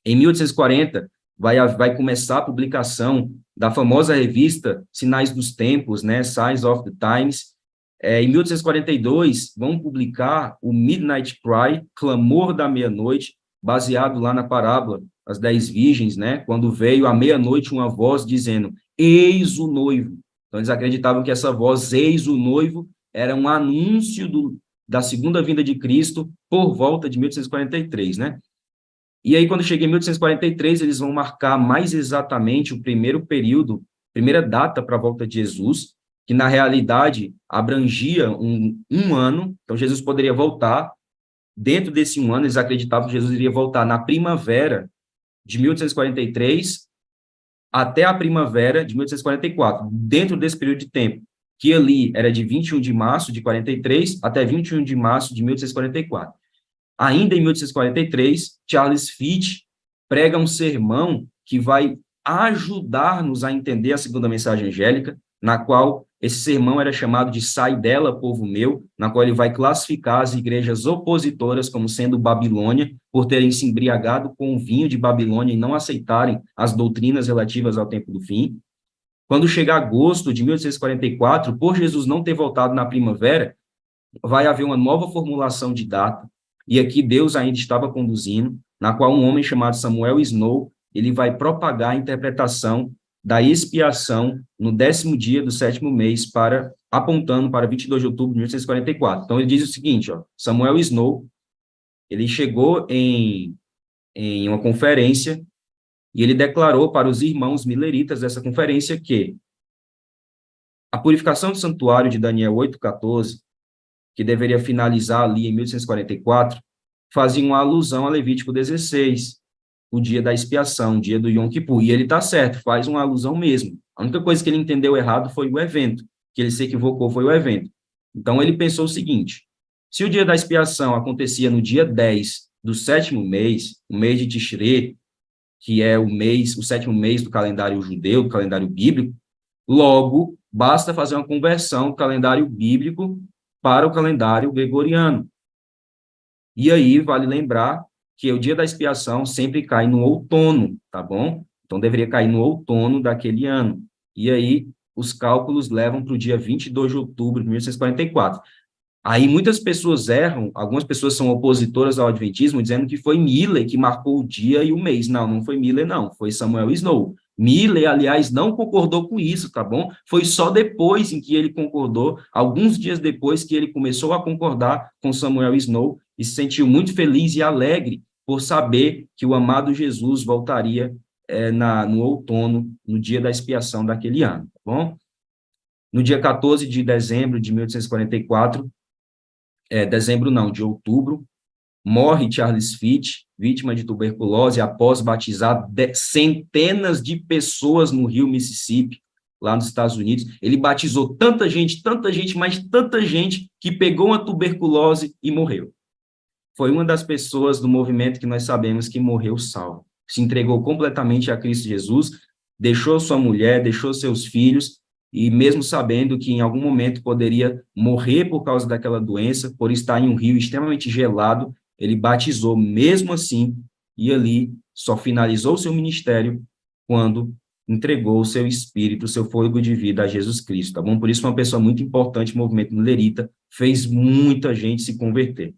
Em 1840, vai começar a publicação da famosa revista Sinais dos Tempos, né, Signs of the Times. Em 1842, vão publicar o Midnight Cry, Clamor da Meia-Noite, baseado lá na parábola das 10 virgens, né, quando veio à meia-noite uma voz dizendo, eis o noivo. Então, eles acreditavam que essa voz, eis o noivo, era um anúncio da segunda vinda de Cristo, por volta de 1843, né? E aí, quando chega em 1843, eles vão marcar mais exatamente o primeiro período, primeira data para a volta de Jesus, que na realidade abrangia um ano. Então, Jesus poderia voltar. Dentro desse um ano, eles acreditavam que Jesus iria voltar na primavera de 1843 até a primavera de 1844, dentro desse período de tempo, que ali era de 21 de março de 43 até 21 de março de 1844. Ainda em 1843, Charles Fitch prega um sermão que vai ajudar-nos a entender a segunda mensagem angélica, na qual esse sermão era chamado de Sai dela, povo meu, na qual ele vai classificar as igrejas opositoras como sendo Babilônia, por terem se embriagado com o vinho de Babilônia e não aceitarem as doutrinas relativas ao tempo do fim. Quando chega agosto de 1844, por Jesus não ter voltado na primavera, vai haver uma nova formulação de data, e aqui Deus ainda estava conduzindo, na qual um homem chamado Samuel Snow, ele vai propagar a interpretação da expiação no 10º dia do 7º mês, apontando para 22 de outubro de 1844. Então, ele diz o seguinte, Samuel Snow, ele chegou em uma conferência, e ele declarou para os irmãos mileritas dessa conferência que a purificação do santuário de Daniel 8,14, que deveria finalizar ali em 1844, fazia uma alusão a Levítico 16, o dia da expiação, o dia do Yom Kippur. E ele está certo, faz uma alusão mesmo. A única coisa que ele entendeu errado foi o evento, que ele se equivocou foi o evento. Então, ele pensou o seguinte, se o dia da expiação acontecia no dia 10 do 7º mês, o mês de Tishrei, que é o 7º mês do calendário judeu, do calendário bíblico, logo, basta fazer uma conversão do calendário bíblico para o calendário gregoriano. E aí, vale lembrar que o dia da expiação sempre cai no outono, tá bom? Então, deveria cair no outono daquele ano. E aí, os cálculos levam para o dia 22 de outubro de 1844. Aí, muitas pessoas erram, algumas pessoas são opositoras ao Adventismo, dizendo que foi Miller que marcou o dia e o mês. Não, não foi Miller, não, foi Samuel Snow. Miller, aliás, não concordou com isso, tá bom? Foi só depois em que ele concordou, alguns dias depois que ele começou a concordar com Samuel Snow e se sentiu muito feliz e alegre por saber que o amado Jesus voltaria no outono, no dia da expiação daquele ano, tá bom? No dia 14 de dezembro de 1844, de outubro, morre Charles Fitch, vítima de tuberculose, após batizar centenas de pessoas no rio Mississippi, lá nos Estados Unidos. Ele batizou tanta gente, mas tanta gente, que pegou uma tuberculose e morreu. Foi uma das pessoas do movimento que nós sabemos que morreu salvo. Se entregou completamente a Cristo Jesus, deixou sua mulher, deixou seus filhos, e mesmo sabendo que em algum momento poderia morrer por causa daquela doença, por estar em um rio extremamente gelado, ele batizou mesmo assim, e ali só finalizou seu ministério quando entregou o seu espírito, o seu fôlego de vida a Jesus Cristo, tá bom? Por isso, foi uma pessoa muito importante, o movimento milerita, fez muita gente se converter.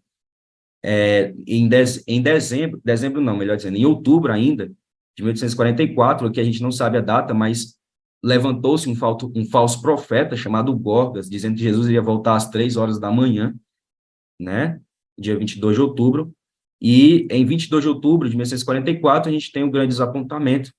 Em outubro ainda, de 1844, que a gente não sabe a data, mas levantou-se um falso profeta chamado Gorgas, dizendo que Jesus iria voltar às 3 horas da manhã, né, dia 22 de outubro, e em 22 de outubro de 1844 a gente tem o grande desapontamento,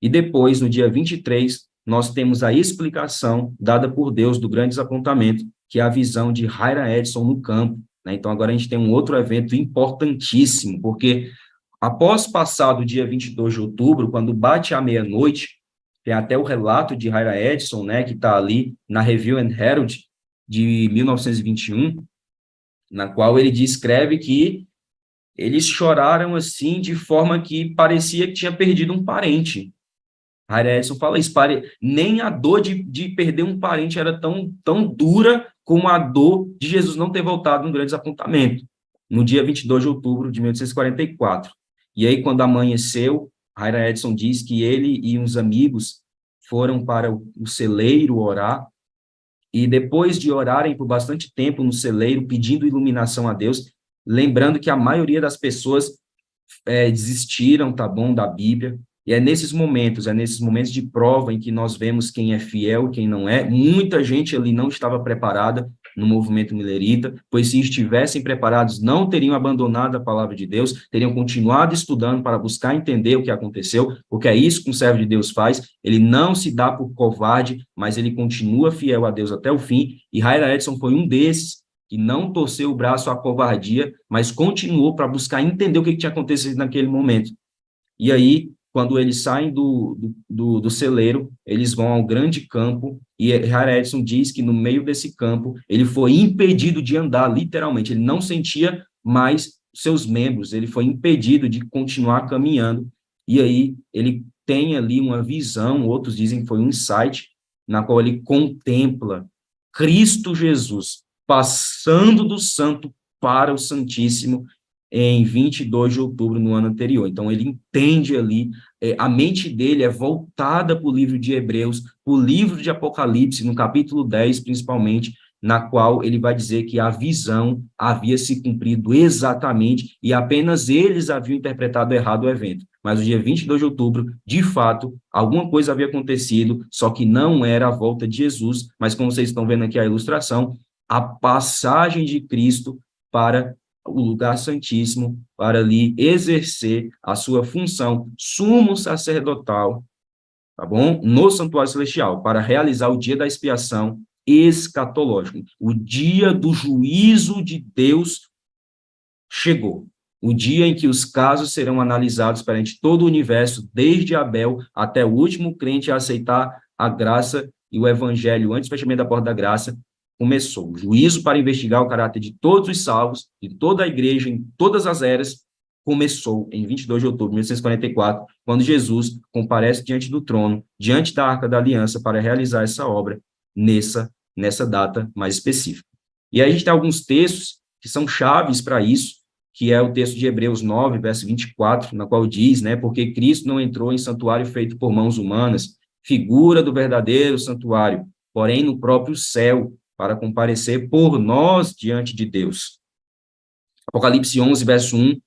e depois, no dia 23, nós temos a explicação dada por Deus do grande desapontamento, que é a visão de Hyra Edson no campo, né? Então, agora a gente tem um outro evento importantíssimo, porque após passar do dia 22 de outubro, quando bate a meia-noite, tem até o relato de Hyra Edson, né, que está ali na Review and Herald de 1921, na qual ele descreve que eles choraram assim de forma que parecia que tinha perdido um parente. Hyra Edson fala isso, nem a dor de perder um parente era tão dura como a dor de Jesus não ter voltado num grande desapontamento, no dia 22 de outubro de 1844. E aí, quando amanheceu, Hyra Edson diz que ele e uns amigos foram para o celeiro orar, e depois de orarem por bastante tempo no celeiro, pedindo iluminação a Deus, lembrando que a maioria das pessoas desistiram, tá bom, da Bíblia, e é nesses momentos de prova em que nós vemos quem é fiel e quem não é. Muita gente ali não estava preparada, no movimento milerita, pois se estivessem preparados, não teriam abandonado a palavra de Deus, teriam continuado estudando para buscar entender o que aconteceu, porque é isso que um servo de Deus faz, ele não se dá por covarde, mas ele continua fiel a Deus até o fim, e Raira Edson foi um desses, que não torceu o braço à covardia, mas continuou para buscar entender o que tinha acontecido naquele momento. E aí, quando eles saem do celeiro, eles vão ao grande campo, e Harry Edson diz que no meio desse campo, ele foi impedido de andar, literalmente, ele não sentia mais seus membros, ele foi impedido de continuar caminhando, e aí ele tem ali uma visão, outros dizem que foi um insight, na qual ele contempla Cristo Jesus passando do santo para o santíssimo, em 22 de outubro no ano anterior. Então, ele entende ali, a mente dele é voltada para o livro de Hebreus, para o livro de Apocalipse, no capítulo 10, principalmente, na qual ele vai dizer que a visão havia se cumprido exatamente e apenas eles haviam interpretado errado o evento. Mas no dia 22 de outubro, de fato, alguma coisa havia acontecido, só que não era a volta de Jesus, mas como vocês estão vendo aqui a ilustração, a passagem de Cristo para o lugar santíssimo, para ali exercer a sua função sumo sacerdotal, tá bom? No santuário celestial, para realizar o dia da expiação escatológico. O dia do juízo de Deus chegou. O dia em que os casos serão analisados perante todo o universo, desde Abel até o último crente a aceitar a graça e o evangelho antes do fechamento da porta da graça, começou. O juízo para investigar o caráter de todos os salvos, de toda a igreja, em todas as eras, começou em 22 de outubro de 1844, quando Jesus comparece diante do trono, diante da Arca da Aliança, para realizar essa obra nessa data mais específica. E aí a gente tem alguns textos que são chaves para isso, que é o texto de Hebreus 9, verso 24, na qual diz, né, porque Cristo não entrou em santuário feito por mãos humanas, figura do verdadeiro santuário, porém no próprio céu, para comparecer por nós diante de Deus. Apocalipse 11, verso 1,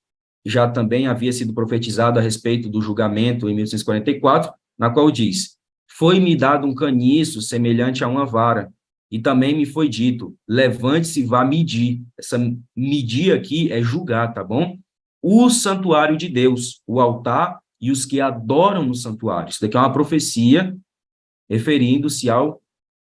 já também havia sido profetizado a respeito do julgamento em 1844, na qual diz, foi-me dado um caniço semelhante a uma vara, e também me foi dito, levante-se e vá medir. Essa medir aqui é julgar, tá bom? O santuário de Deus, o altar e os que adoram no santuário. Isso daqui é uma profecia referindo-se ao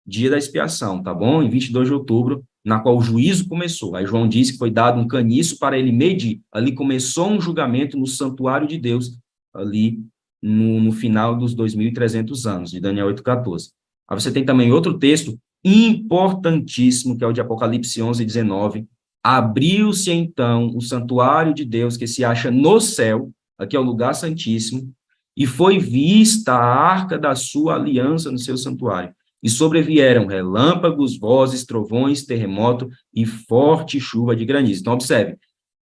dia da expiação, tá bom? Em 22 de outubro, na qual o juízo começou. Aí João disse que foi dado um caniço para ele medir. Ali começou um julgamento no santuário de Deus, ali no final dos 2.300 anos, de Daniel 8,14. Aí você tem também outro texto importantíssimo, que é o de Apocalipse 11, 19. Abriu-se, então, o santuário de Deus, que se acha no céu, aqui é o lugar santíssimo, e foi vista a arca da sua aliança no seu santuário. E sobrevieram relâmpagos, vozes, trovões, terremoto e forte chuva de granizo. Então, observe,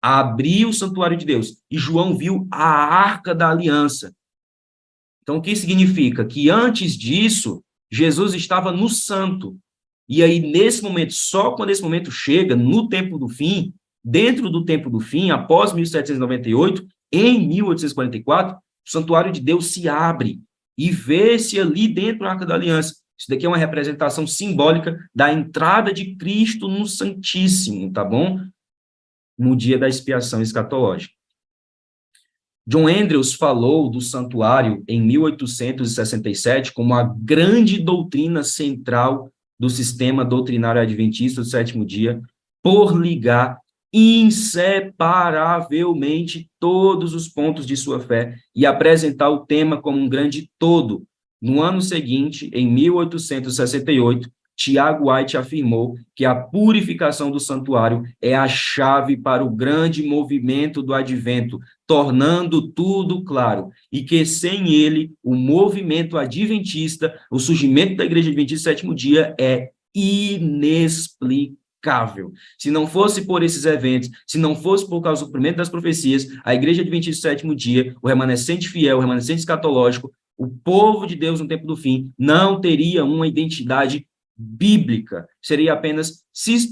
abriu o santuário de Deus, e João viu a arca da aliança. Então, o que significa? Que antes disso, Jesus estava no santo. E aí, nesse momento, só quando esse momento chega, no tempo do fim, dentro do tempo do fim, após 1798, em 1844, o santuário de Deus se abre e vê-se ali dentro da Arca da Aliança. Isso daqui é uma representação simbólica da entrada de Cristo no Santíssimo, tá bom? No dia da expiação escatológica. John Andrews falou do santuário em 1867 como a grande doutrina central do sistema doutrinário adventista do sétimo dia, por ligar inseparavelmente todos os pontos de sua fé e apresentar o tema como um grande todo. No ano seguinte, em 1868, Tiago White afirmou que a purificação do santuário é a chave para o grande movimento do advento, tornando tudo claro, e que sem ele, o movimento adventista, o surgimento da Igreja Adventista do Sétimo Dia é inexplicável. Se não fosse por esses eventos, se não fosse por causa do cumprimento das profecias, a Igreja Adventista do Sétimo Dia, o remanescente fiel, o remanescente escatológico, o povo de Deus no tempo do fim, não teria uma identidade bíblica, seria apenas, se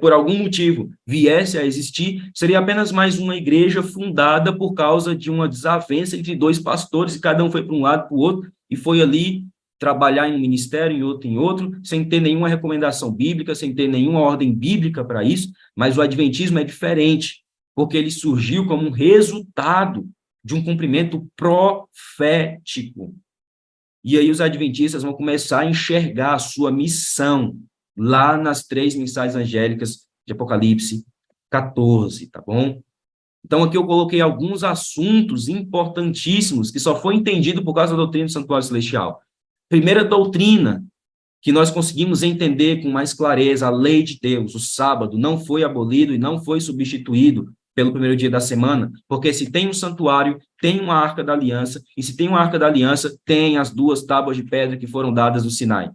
por algum motivo viesse a existir, seria apenas mais uma igreja fundada por causa de uma desavença entre dois pastores, e cada um foi para um lado, para o outro, e foi ali trabalhar em um ministério, em outro, sem ter nenhuma recomendação bíblica, sem ter nenhuma ordem bíblica para isso, mas o adventismo é diferente, porque ele surgiu como um resultado de um cumprimento profético. E aí os adventistas vão começar a enxergar a sua missão lá nas 3 mensagens angélicas de Apocalipse 14, tá bom? Então, aqui eu coloquei alguns assuntos importantíssimos que só foi entendido por causa da doutrina do santuário celestial. Primeira doutrina que nós conseguimos entender com mais clareza, a lei de Deus, o sábado não foi abolido e não foi substituído pelo primeiro dia da semana, porque se tem um santuário, tem uma arca da aliança, e se tem uma arca da aliança, tem as 2 tábuas de pedra que foram dadas do Sinai.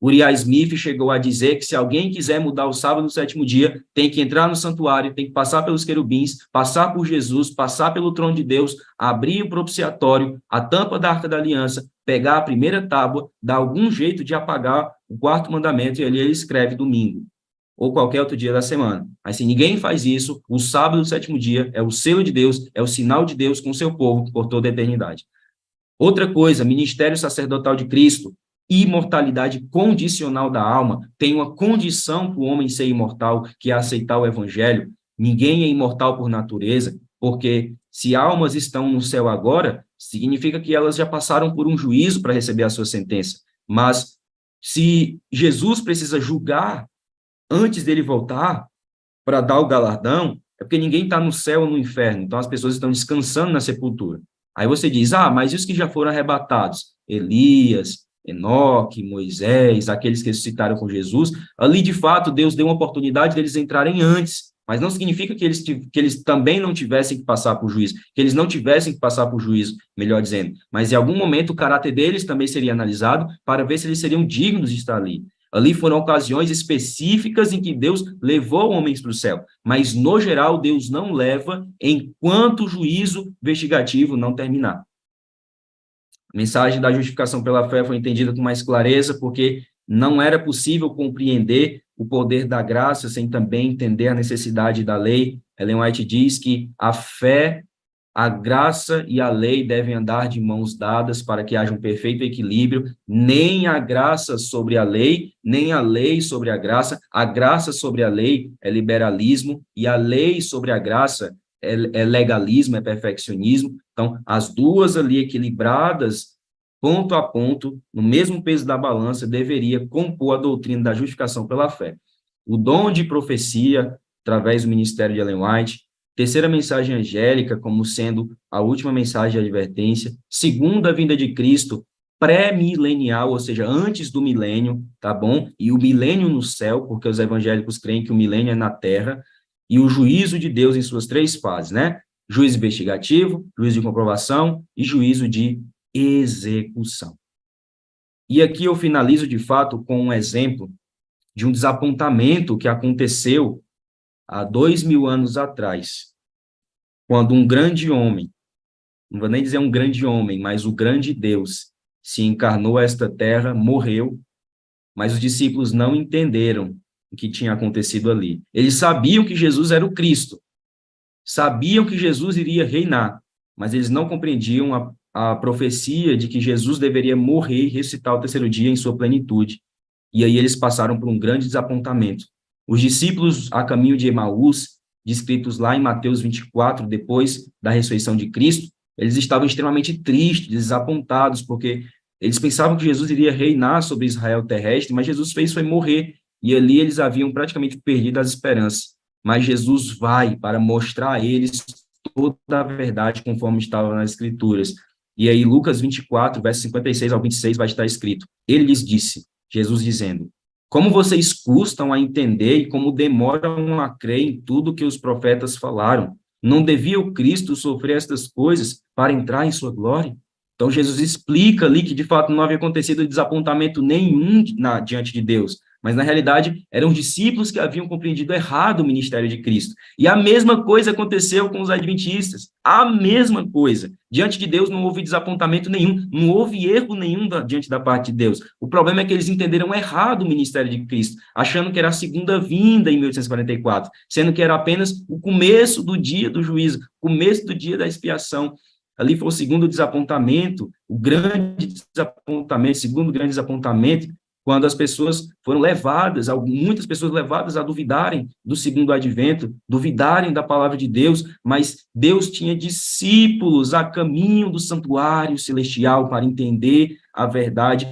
Uriah Smith chegou a dizer que se alguém quiser mudar o sábado no 7º dia, tem que entrar no santuário, tem que passar pelos querubins, passar por Jesus, passar pelo trono de Deus, abrir o propiciatório, a tampa da arca da aliança, pegar a primeira tábua, dar algum jeito de apagar o 4º mandamento, e ali ele escreve domingo, ou qualquer outro dia da semana. Mas se ninguém faz isso, o sábado do 7º dia é o selo de Deus, é o sinal de Deus com o seu povo por toda a eternidade. Outra coisa, ministério sacerdotal de Cristo, imortalidade condicional da alma, tem uma condição para o homem ser imortal, que é aceitar o evangelho. Ninguém é imortal por natureza, porque se almas estão no céu agora, significa que elas já passaram por um juízo para receber a sua sentença. Mas se Jesus precisa julgar antes dele voltar para dar o galardão, é porque ninguém está no céu ou no inferno, então as pessoas estão descansando na sepultura. Aí você diz, mas e os que já foram arrebatados? Elias, Enoque, Moisés, aqueles que ressuscitaram com Jesus, ali de fato Deus deu uma oportunidade deles entrarem antes, mas não significa que eles também não tivessem que passar por juízo, que eles não tivessem que passar por juízo, melhor dizendo, mas em algum momento o caráter deles também seria analisado para ver se eles seriam dignos de estar ali. Ali foram ocasiões específicas em que Deus levou homens para o céu, mas no geral Deus não leva enquanto o juízo investigativo não terminar. A mensagem da justificação pela fé foi entendida com mais clareza, porque não era possível compreender o poder da graça sem também entender a necessidade da lei. Ellen White diz que a fé, a graça e a lei devem andar de mãos dadas para que haja um perfeito equilíbrio, nem a graça sobre a lei, nem a lei sobre a graça sobre a lei é liberalismo, e a lei sobre a graça é legalismo, é perfeccionismo. Então, as duas ali equilibradas, ponto a ponto, no mesmo peso da balança, deveria compor a doutrina da justificação pela fé. O dom de profecia, através do ministério de Ellen White, terceira mensagem angélica, como sendo a última mensagem de advertência, segunda vinda de Cristo, pré-milenial, ou seja, antes do milênio, tá bom? E o milênio no céu, porque os evangélicos creem que o milênio é na terra, e o juízo de Deus em suas 3 fases, né? Juízo investigativo, juízo de comprovação e juízo de execução. E aqui eu finalizo, de fato, com um exemplo de um desapontamento que aconteceu há 2000 anos atrás, quando um grande homem, não vou nem dizer um grande homem, mas o grande Deus, se encarnou a esta terra, morreu, mas os discípulos não entenderam o que tinha acontecido ali. Eles sabiam que Jesus era o Cristo, sabiam que Jesus iria reinar, mas eles não compreendiam a profecia de que Jesus deveria morrer e ressuscitar ao 3º dia em sua plenitude. E aí eles passaram por um grande desapontamento. Os discípulos a caminho de Emaús, descritos lá em Mateus 24, depois da ressurreição de Cristo, eles estavam extremamente tristes, desapontados, porque eles pensavam que Jesus iria reinar sobre Israel terrestre, mas Jesus fez foi morrer, e ali eles haviam praticamente perdido as esperanças. Mas Jesus vai para mostrar a eles toda a verdade conforme estava nas Escrituras. E aí Lucas 24, versos 56 ao 26 vai estar escrito: ele lhes disse, Jesus dizendo, como vocês custam a entender e como demoram a crer em tudo que os profetas falaram? Não devia o Cristo sofrer estas coisas para entrar em sua glória? Então, Jesus explica ali que, de fato, não havia acontecido desapontamento nenhum diante de Deus, mas, na realidade, eram os discípulos que haviam compreendido errado o ministério de Cristo. E a mesma coisa aconteceu com os adventistas. A mesma coisa. Diante de Deus não houve desapontamento nenhum, não houve erro nenhum diante da parte de Deus. O problema é que eles entenderam errado o ministério de Cristo, achando que era a segunda vinda em 1844, sendo que era apenas o começo do dia do juízo, o começo do dia da expiação. Ali foi o segundo desapontamento, o grande desapontamento, segundo grande desapontamento, quando as pessoas foram levadas, muitas pessoas levadas a duvidarem do segundo advento, duvidarem da palavra de Deus, mas Deus tinha discípulos a caminho do santuário celestial para entender a verdade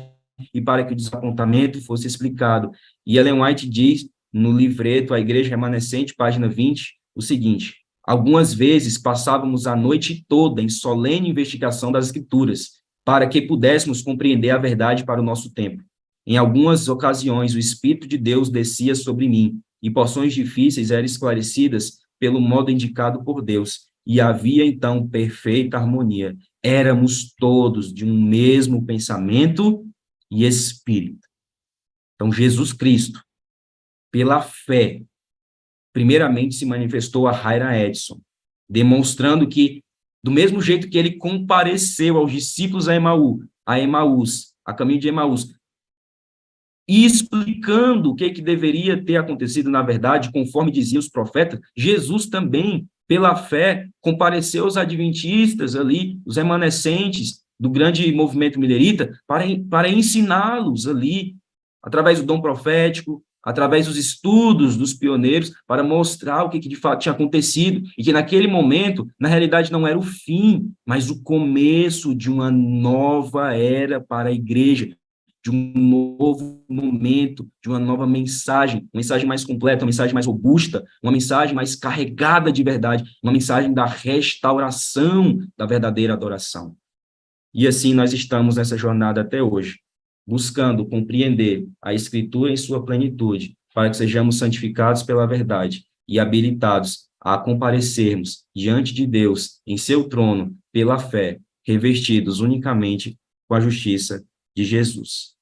e para que o desapontamento fosse explicado. E Ellen White diz, no livreto A Igreja Remanescente, página 20, o seguinte: algumas vezes passávamos a noite toda em solene investigação das Escrituras, para que pudéssemos compreender a verdade para o nosso tempo. Em algumas ocasiões, o Espírito de Deus descia sobre mim, e porções difíceis eram esclarecidas pelo modo indicado por Deus, e havia então perfeita harmonia. Éramos todos de um mesmo pensamento e espírito. Então, Jesus Cristo, pela fé, primeiramente se manifestou a Hiram Edson, demonstrando que, do mesmo jeito que ele compareceu aos discípulos a Emaús, a caminho de Emaús, e explicando o que deveria ter acontecido na verdade, conforme diziam os profetas, Jesus também, pela fé, compareceu aos adventistas ali, os remanescentes do grande movimento milerita, para ensiná-los ali, através do dom profético, através dos estudos dos pioneiros, para mostrar o que de fato tinha acontecido, e que naquele momento, na realidade, não era o fim, mas o começo de uma nova era para a igreja, de um novo momento, de uma nova mensagem, uma mensagem mais completa, uma mensagem mais robusta, uma mensagem mais carregada de verdade, uma mensagem da restauração da verdadeira adoração. E assim nós estamos nessa jornada até hoje, buscando compreender a Escritura em sua plenitude, para que sejamos santificados pela verdade e habilitados a comparecermos diante de Deus, em seu trono, pela fé, revestidos unicamente com a justiça de Jesus.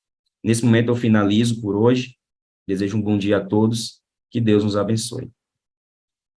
Nesse momento eu finalizo por hoje, desejo um bom dia a todos, que Deus nos abençoe.